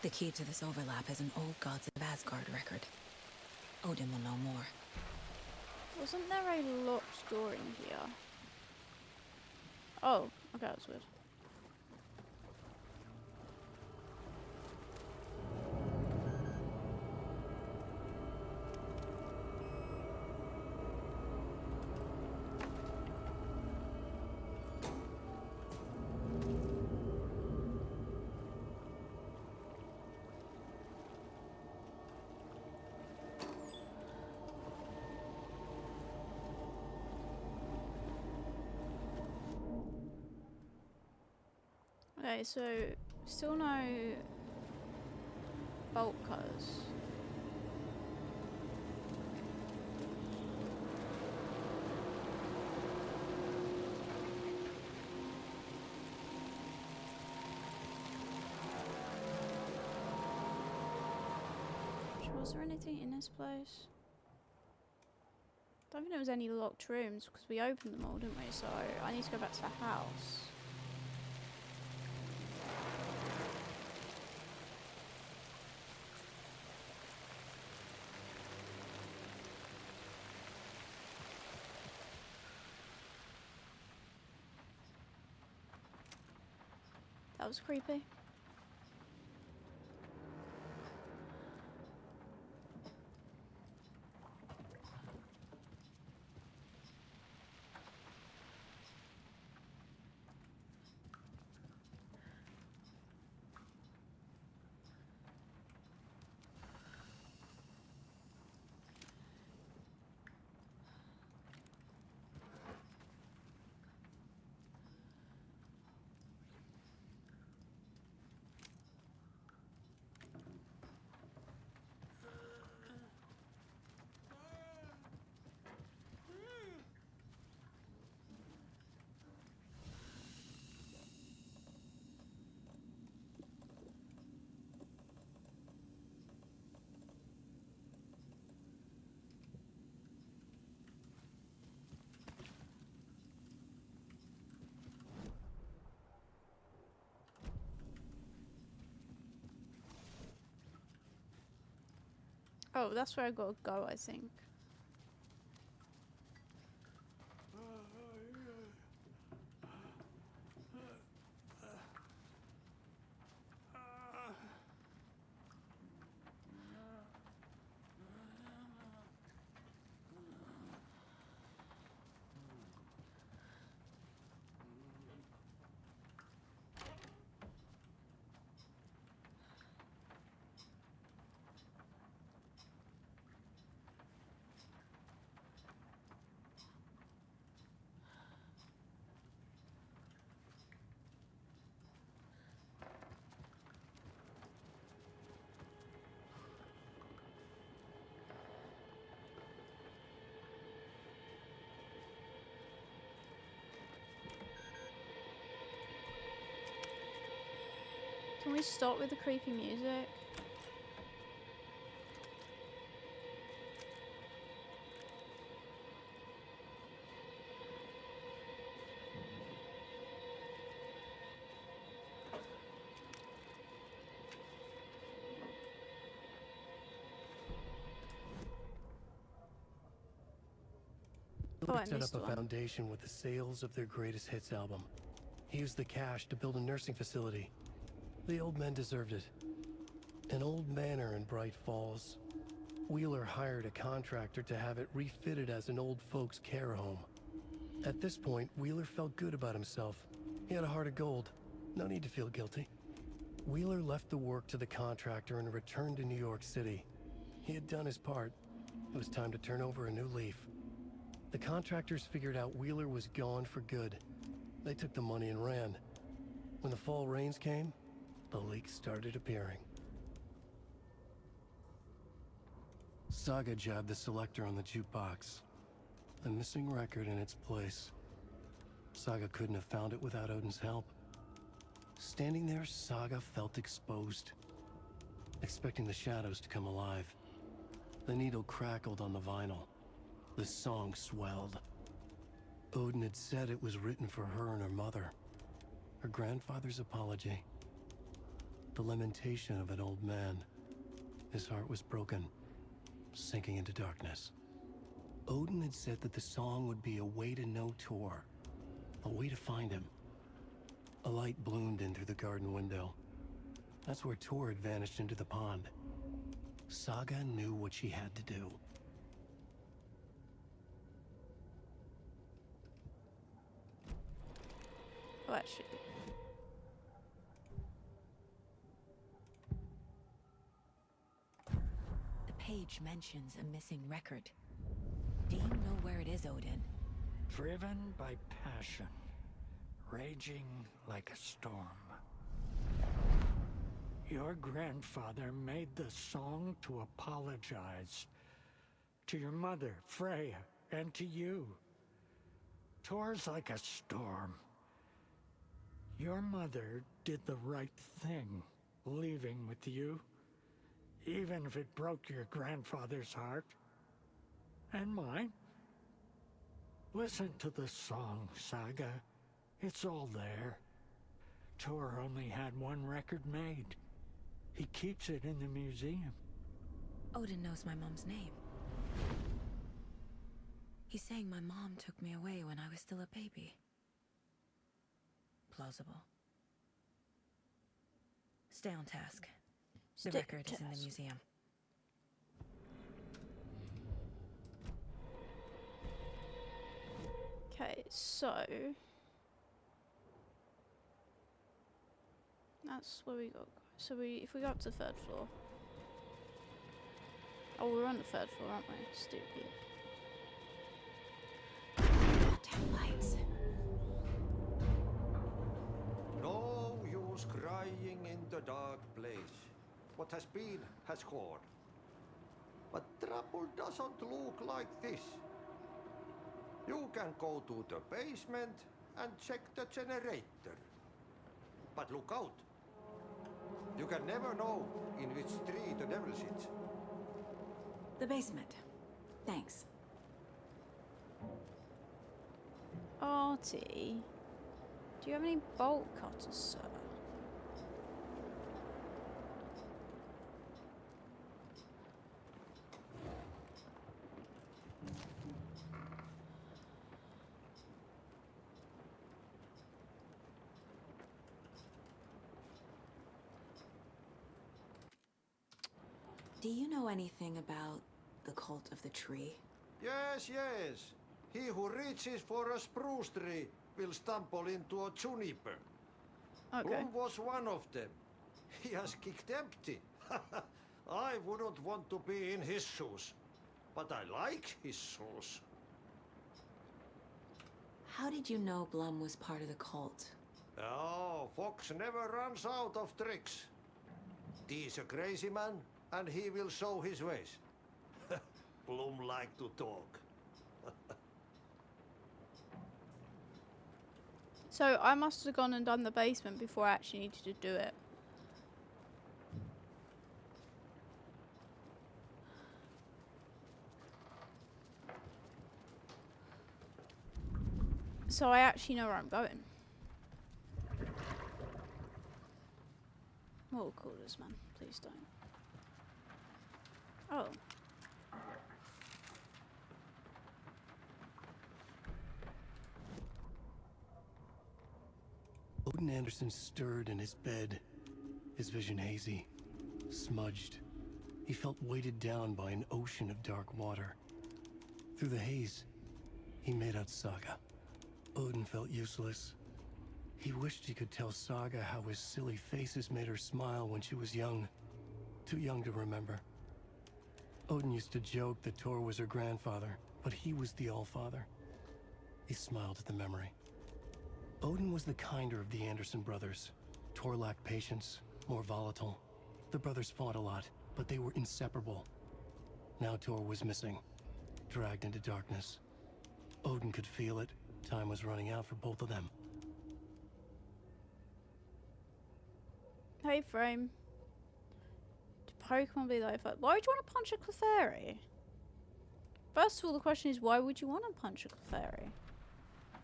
The key to this overlap is an old Gods of Asgard record. Odin will know more. Wasn't there a locked door in here? Oh, okay, that's weird. Okay, so still no bolt cutters. Was there anything in this place? Don't think there was any locked rooms because we opened them all, didn't we? So I need to go back to the house. That was creepy. Oh, that's where I gotta go, I think. Can we stop with the creepy music? Oh, I Set missed up a one. foundation with the sales of their greatest hits album. He used the cash to build a nursing facility. The old men deserved it. An old manor in Bright Falls. Wheeler hired a contractor to have it refitted as an old folks' care home. At this point, Wheeler felt good about himself. He had a heart of gold. No need to feel guilty. Wheeler left the work to the contractor and returned to New York City. He had done his part. It was time to turn over a new leaf. The contractors figured out Wheeler was gone for good. They took the money and ran. When the fall rains came, the leaks started appearing. Saga jabbed the selector on the jukebox. The missing record in its place. Saga couldn't have found it without Odin's help. Standing there, Saga felt exposed, expecting the shadows to come alive. The needle crackled on the vinyl. The song swelled. Odin had said it was written for her and her mother. Her grandfather's apology. The lamentation of an old man. His heart was broken, sinking into darkness. Odin had said that the song would be a way to know Tor, a way to find him. A light bloomed in through the garden window. That's where Tor had vanished into the pond. Saga knew what she had to do. Oh, actually. The page mentions a missing record. Do you know where it is, Odin? Driven by passion, raging like a storm. Your grandfather made the song to apologize. To your mother, Freya, and to you. Tor's like a storm. Your mother did the right thing, leaving with you. Even if it broke your grandfather's heart. And mine. Listen to the song, Saga. It's all there. Tor only had one record made. He keeps it in the museum. Odin knows my mom's name. He's saying my mom took me away when I was still a baby. Plausible. Stay on task. The record is in the museum. Okay, so that's where we got. So if we go up to the third floor. Oh, we're on the third floor, aren't we? Stupid. Damn lights. No use crying in the dark place. What has been has gone. But trouble doesn't look like this. You can go to the basement and check the generator. But look out. You can never know in which tree the devil sits. The basement. Thanks. Artie, do you have any bolt cutters, sir? Do you know anything about the cult of the tree? Yes, yes. He who reaches for a spruce tree will stumble into a juniper. Okay. Bloom was one of them. He has kicked empty. I wouldn't want to be in his shoes. But I like his shoes. How did you know Blum was part of the cult? Oh, Fox never runs out of tricks. He's a crazy man, and he will show his ways. Bloom like to talk. So I must have gone and done the basement before I actually needed to do it. So I actually know where I'm going. More quarters, man. Please don't. Oh. Odin Anderson stirred in his bed, his vision hazy, smudged. He felt weighted down by an ocean of dark water. Through the haze, he made out Saga. Odin felt useless. He wished he could tell Saga how his silly faces made her smile when she was young. Too young to remember. Odin used to joke that Tor was her grandfather, but he was the Allfather. He smiled at the memory. Odin was the kinder of the Anderson brothers. Tor lacked patience, more volatile. The brothers fought a lot, but they were inseparable. Now Tor was missing, dragged into darkness. Odin could feel it. Time was running out for both of them. Hey, Frame. Do Pokemon be like that? Why would you want to punch a Clefairy? First of all, the question is, why would you want to punch a Clefairy?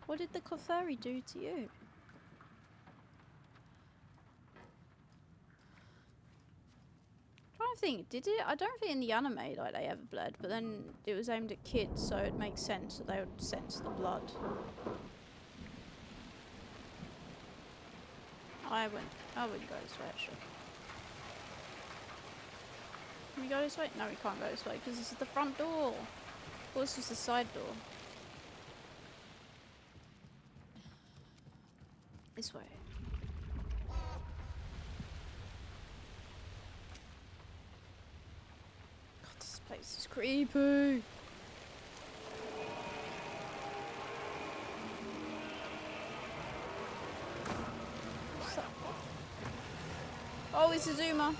What did the Clefairy do to you? Trying to think, did it? I don't think in the anime like they ever bled, but then it was aimed at kids, so it makes sense that they would sense the blood. I wouldn't go this way actually. Can we go this way? No, we can't go this way because this is the front door. Well, this was the side door. This way. God, this place is creepy. What's that? Oh Oh, it's a zoomer.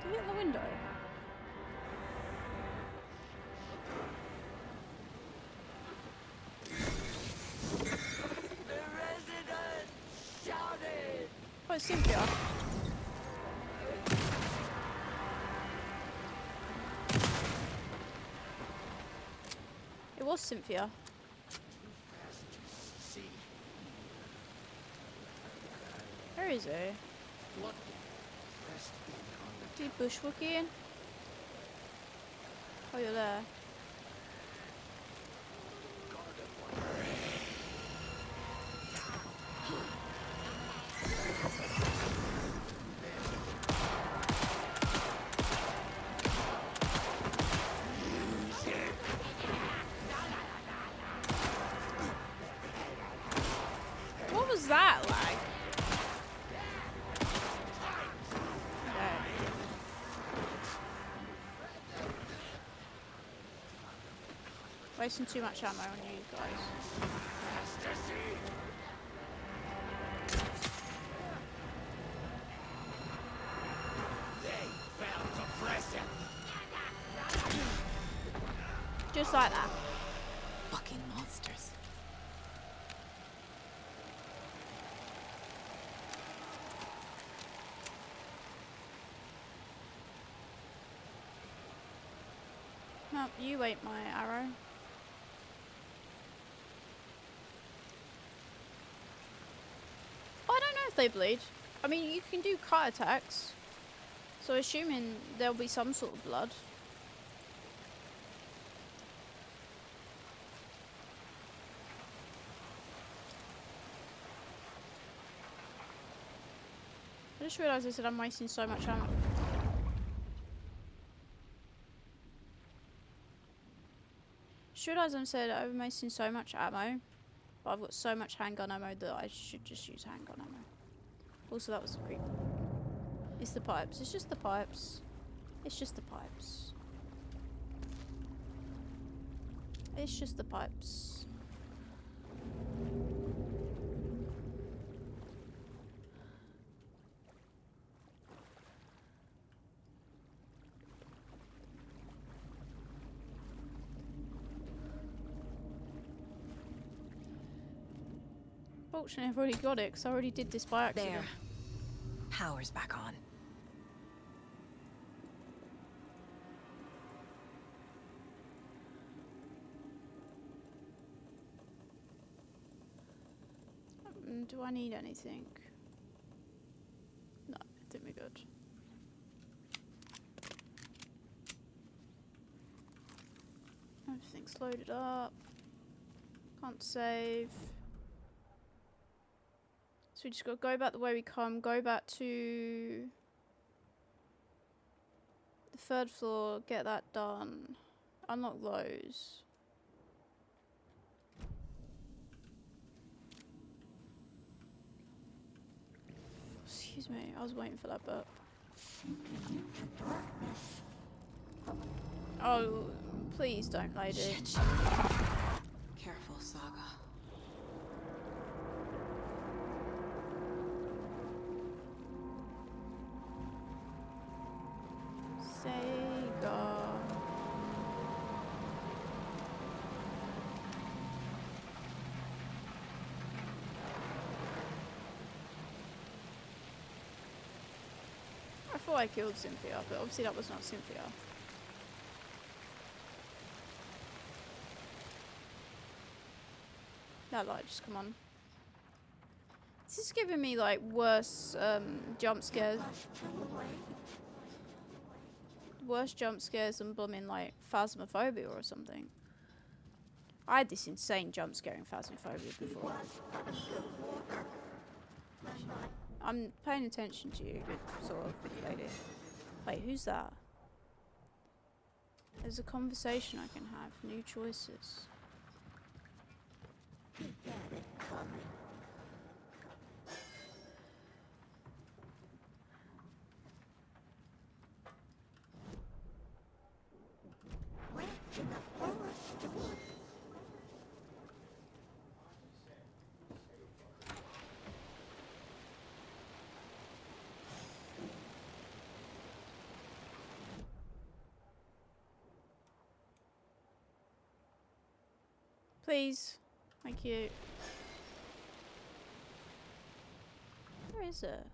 Did it hit the window? Oh, it's Cynthia. It was Cynthia. Where is he? Is he bushwalking? Oh, you're there. What was that like? Okay. Wasting too much ammo on you guys. Just like that. Fucking monsters. No, you ate my arrow. I don't know if they bleed. I mean, you can do cut attacks. So assuming there'll be some sort of blood. I just realised I said I'm wasting so much ammo. Just realised I said I'm wasting so much ammo. But I've got so much handgun ammo that I should just use handgun ammo. Also, that was a creep. It's the pipes. It's just the pipes. It's just the pipes. It's just the pipes. Fortunately, I've already got it because I already did this by accident. There. Power's back on. Do I need anything? No, I think we're good. Everything's loaded up. Can't save. So we just got to go back the way we come, go back to the third floor, get that done, unlock those. Excuse me, I was waiting for that burp. Oh, please don't load it. Shit. Careful, Saga. Sega. I thought I killed Cynthia, but obviously that was not Cynthia. That light just come on. This is giving me like worse jump scares. Worse jump scares than blooming like Phasmophobia or something. I had this insane jump scare in Phasmophobia before. I'm paying attention to you, good sort of lady. Wait, who's that? There's a conversation I can have. New choices. Please. Thank you. Where is it?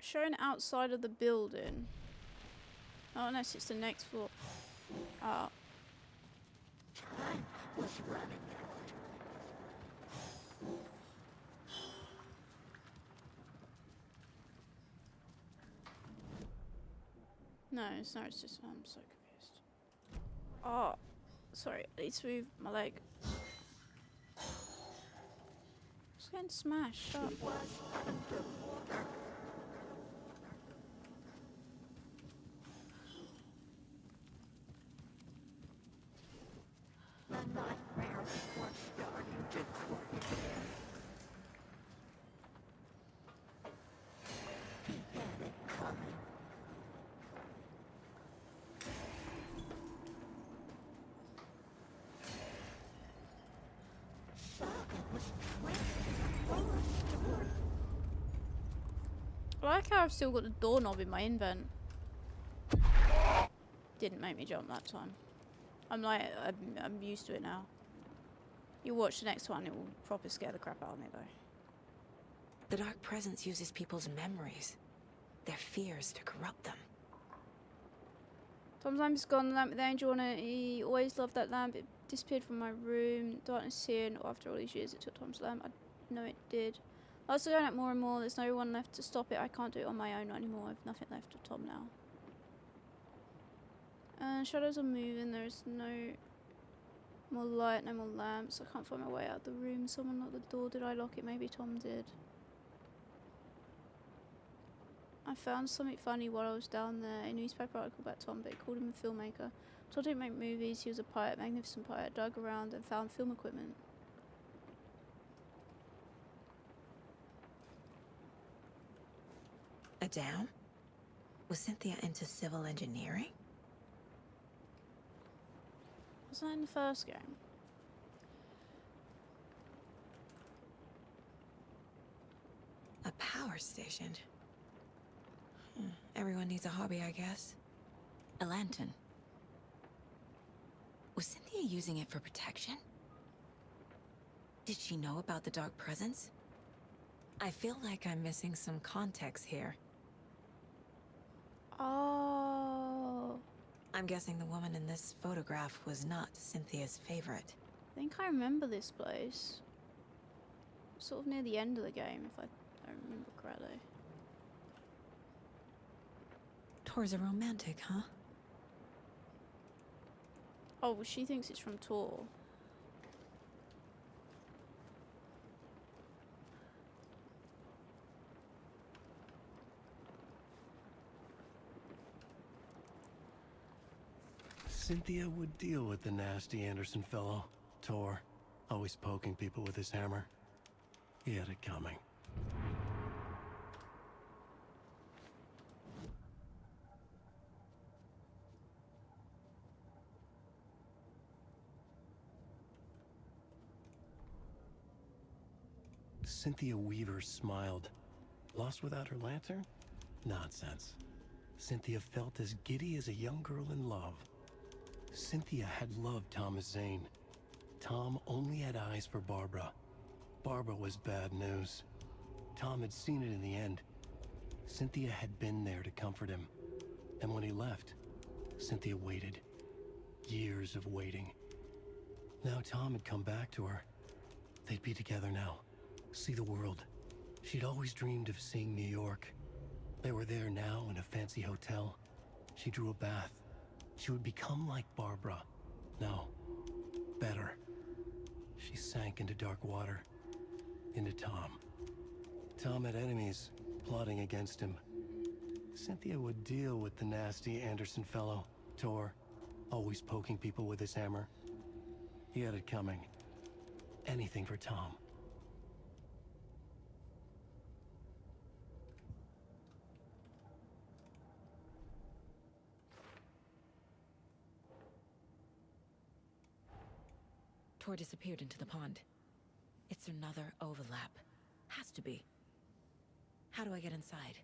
Shown outside of the building. Oh, unless it's the next floor. Oh. Time was running out. No, it's not. It's just I'm so confused. Oh, sorry. I need to move my leg. It's getting smashed up. The nightmares were starting to quiet. He had it coming. Saga was trapped in a horror story. I like how I've still got the doorknob in my invent. Didn't make me jump that time. I'm like, I'm used to it now. You watch the next one, it will proper scare the crap out of me though. The Dark Presence uses people's memories, their fears to corrupt them. Tom's lamp is gone, the lamp with the angel on it. He always loved that lamp. It disappeared from my room. Darkness is here, and after all these years it took Tom's lamp. I know it did. I also going up more and more. There's no one left to stop it. I can't do it on my own anymore. I've nothing left of Tom now. Shadows are moving. There is no more light, no more lamps. I can't find my way out of the room. Someone locked the door. Did I lock it? Maybe Tom did. I found something funny while I was down there. A newspaper article about Tom, but it called him a filmmaker. Tom didn't make movies. He was a pirate, magnificent pirate. Dug around and found film equipment. A dam? Was Cynthia into civil engineering? Was that in the first game? A power station? Everyone needs a hobby, I guess. A lantern. Was Cynthia using it for protection? Did she know about the Dark Presence? I feel like I'm missing some context here. Oh. I'm guessing the woman in this photograph was not Cynthia's favorite. I think I remember this place. Sort of near the end of the game, if I remember correctly. Tor's a romantic, huh? Oh, well, she thinks it's from Tor. Cynthia would deal with the nasty Anderson fellow, Tor, always poking people with his hammer. He had it coming. Cynthia Weaver smiled. Lost without her lantern? Nonsense. Cynthia felt as giddy as a young girl in love. Cynthia had loved Thomas Zane. Tom only had eyes for Barbara. Barbara was bad news. Tom had seen it in the end. Cynthia had been there to comfort him. And when he left, Cynthia waited. Years of waiting. Now Tom had come back to her. They'd be together now. See the world. She'd always dreamed of seeing New York. They were there now in a fancy hotel. She drew a bath. She would become like Barbara. No, better. She sank into dark water. Into Tom. Tom had enemies plotting against him. Cynthia would deal with the nasty Anderson fellow, Tor, always poking people with his hammer. He had it coming. Anything for Tom. Tor disappeared into the pond. It's another overlap. Has to be. How do I get inside?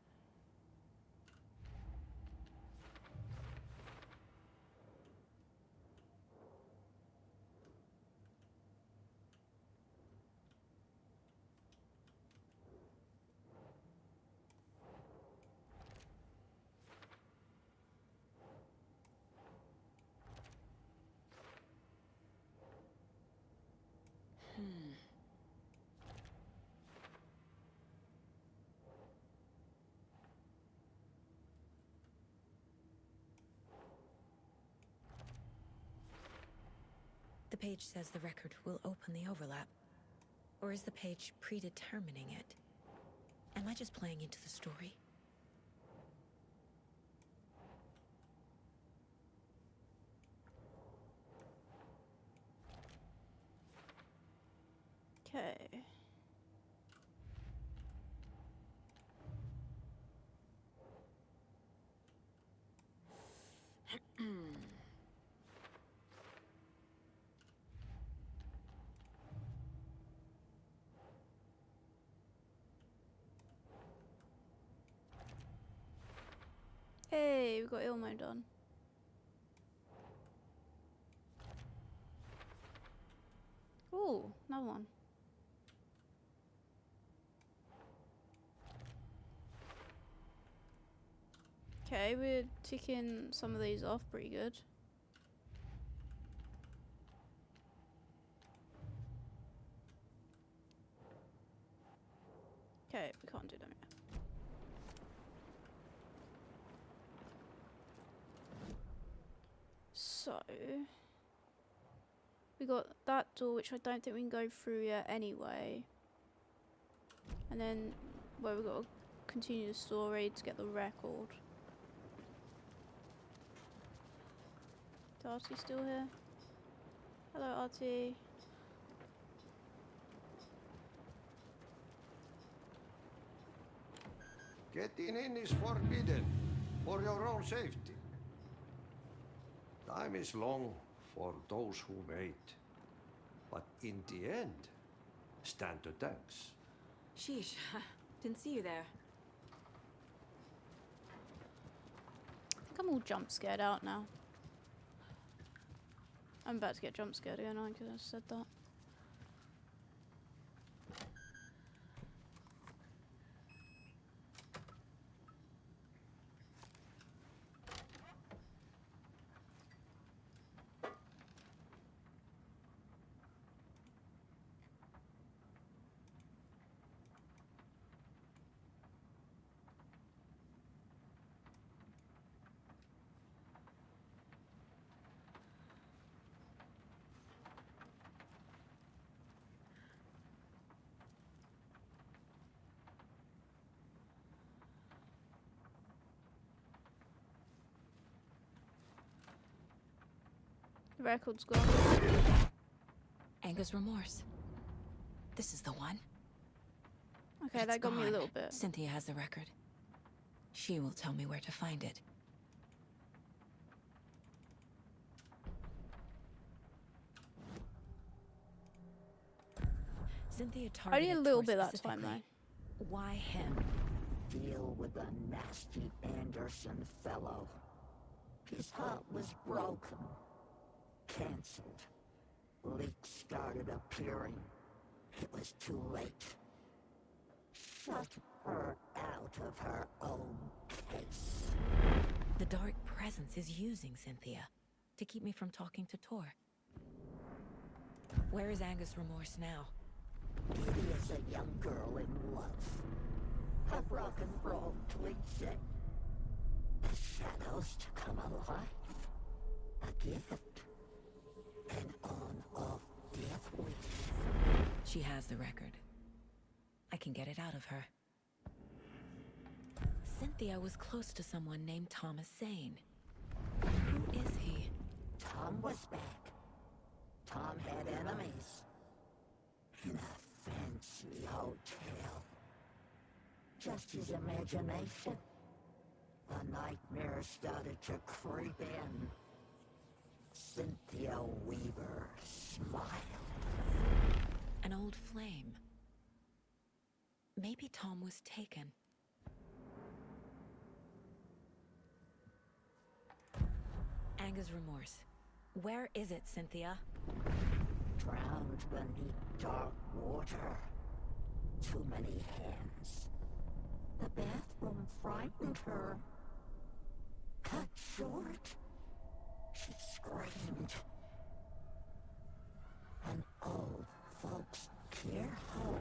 The page says the record will open the overlap. Or is the page predetermining it? Am I just playing into the story? Okay. Hey, we got Ilmo done. Ooh, another one. Okay, we're ticking some of these off pretty good. Okay, we can't do them yet. So, we got that door, which I don't think we can go through yet anyway. And then, well, we've got to continue the story to get the record. Is Artie still here? Hello, Artie. Getting in is forbidden, for your own safety. Time is long for those who wait. But in the end, stand to thanks. Sheesh, didn't see you there. I think I'm all jump scared out now. I'm about to get jump scared again, I because I said that. The record's gone. Anger's Remorse. This is the one. Okay, But that it's got me a gone. little bit. Cynthia has the record. She will tell me where to find it. Cynthia targeted Only a little Tor bit that time specifically. though. Why him? Deal with the nasty Anderson fellow. His heart was broken. Cancelled. Leaks started appearing. It was too late. Shut her out of her own case. The Dark Presence is using Cynthia to keep me from talking to Tor. Where is Anger's Remorse now? Diddy is a young girl in love. A rock and roll cliche. The shadows to come alive. A gift. An on-off death wish. She has the record. I can get it out of her. Cynthia was close to someone named Thomas Zane. Who is he? Tom was back. Tom had enemies. In a fancy hotel. Just his imagination. The nightmare started to creep in. Cynthia Weaver smiled. An old flame. Maybe Tom was taken. Anger's Remorse. Where is it, Cynthia? Drowned beneath dark water. Too many hands. The bathroom frightened her. Cut short. She screamed. An old folks care home.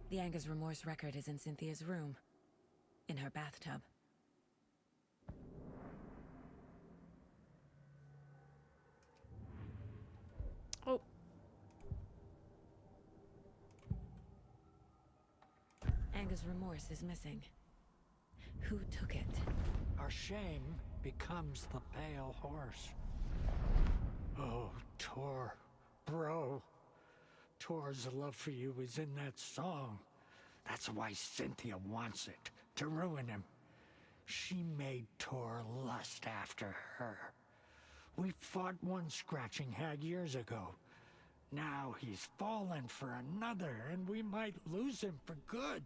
The Anger's Remorse record is in Cynthia's room. in her bathtub. Oh. Anga's remorse is missing. Who took it? Our shame becomes the pale horse. Oh, Tor. Bro. Tor's love for you is in that song. That's why Cynthia wants it, to ruin him. She made Tor lust after her. We fought one scratching hag years ago. Now he's fallen for another, and we might lose him for good.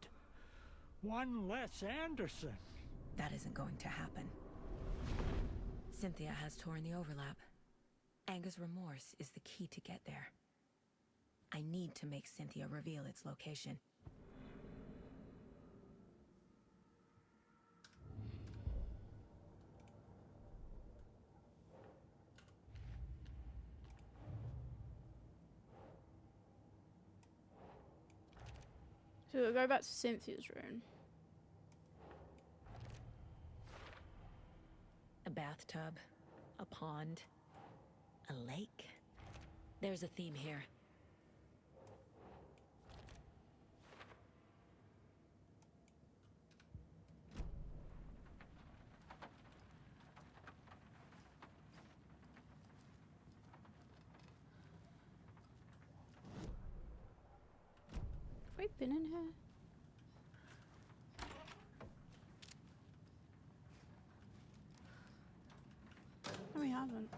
One less Anderson. That isn't going to happen. Cynthia has Tor in the overlap. Anga's remorse is the key to get there. I need to make Cynthia reveal its location. So we'll go back to Cynthia's room. A bathtub, a pond, a lake. There's a theme here. Have we been in here? No, we haven't.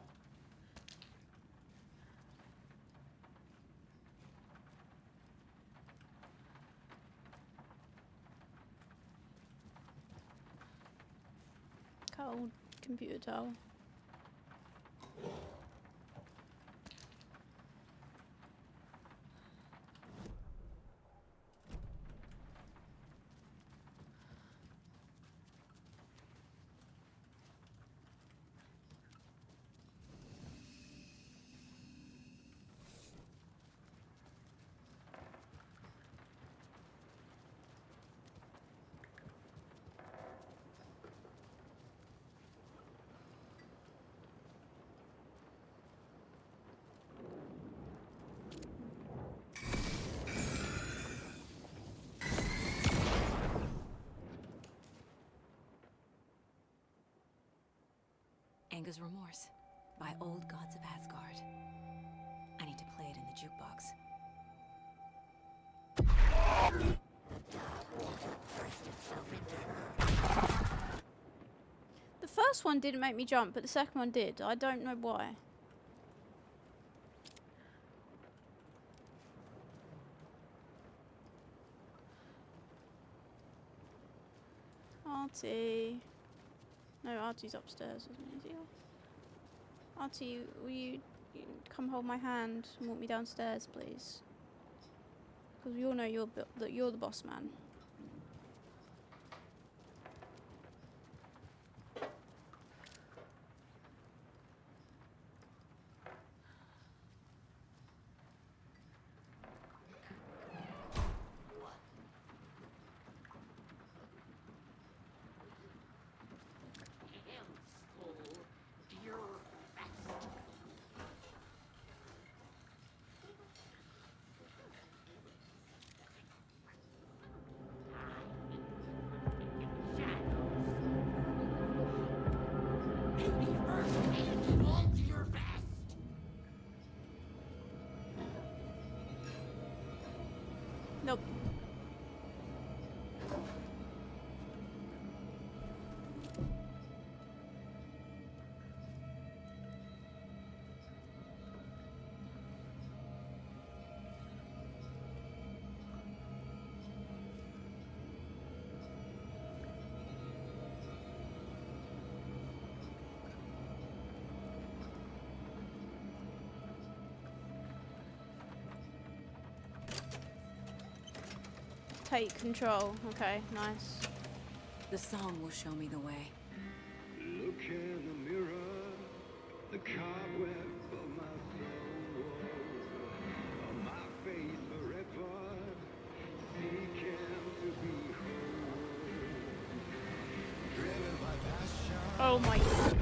Cold computer tower. Anga's Remorse by Old Gods of Asgard. I need to play it in the jukebox. The first one didn't make me jump, but the second one did. I don't know why. Artie. No, Artie's upstairs, isn't he? Artie, will you come hold my hand and walk me downstairs, please? Because we all know that you're the boss man. Nope. Take control. Okay, nice. The song will show me the way. Look in the mirror, the cobweb of my soul, of my face forever, seeking to be whole. Oh my god.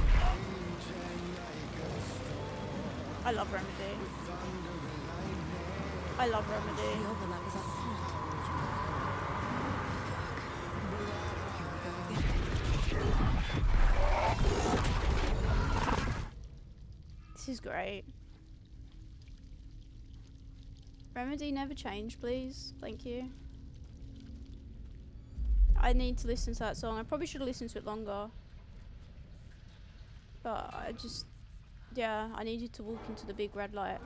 I love Remedy. I love Remedy. The overlap is up front. This is great. Remedy, never change, please. Thank you. I need to listen to that song. I probably should have listened to it longer. But I just... Yeah, I need you to walk into the big red light.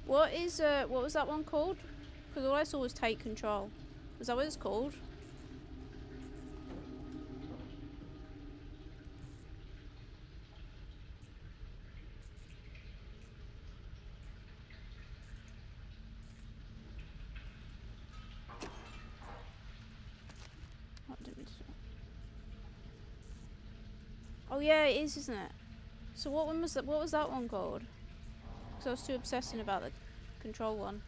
What was that one called? Because all I saw was Take Control. Is that what it's called? Oh yeah, it is, isn't it? So what one was that? What was that one called? Because I was too obsessing about the Control one.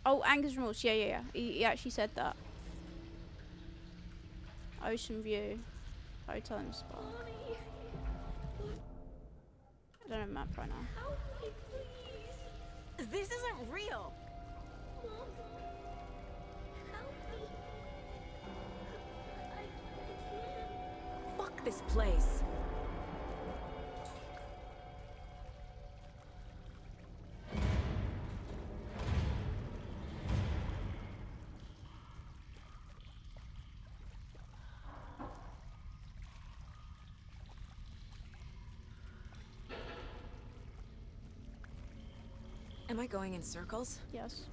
Oh, Anger's Remorse. Yeah, yeah, yeah. He actually said that. Ocean View, Hotel and Spa. I don't have a map right now. Help me, please. This isn't real. Mom, help me. I can't. Fuck this place. Am I going in circles? Yes.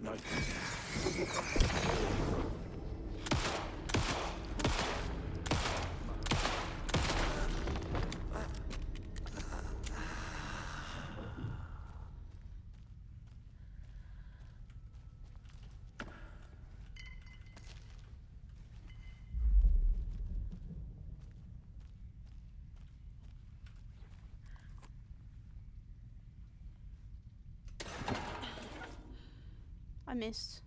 No. I missed.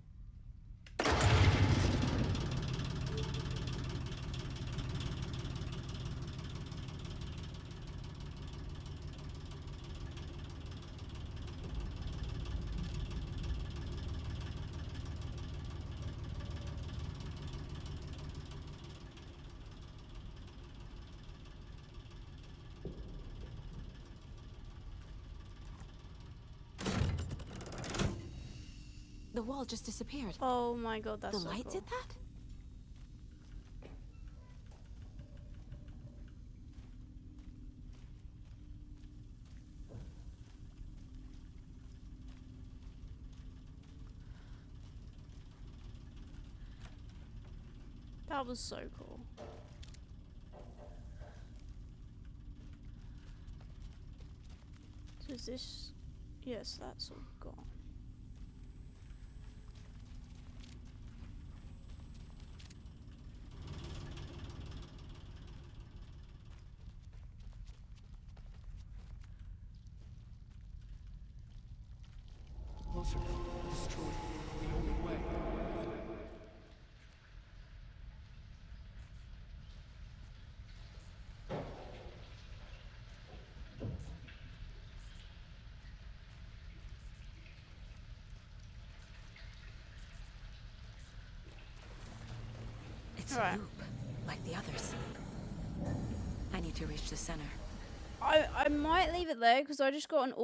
The wall just disappeared. Oh my god, that's The so light cool. did that? That was so cool. So is this... Yes, that's all gone. It's Alright. a loop, like the others. I need to reach the center. I might leave it there because I just got an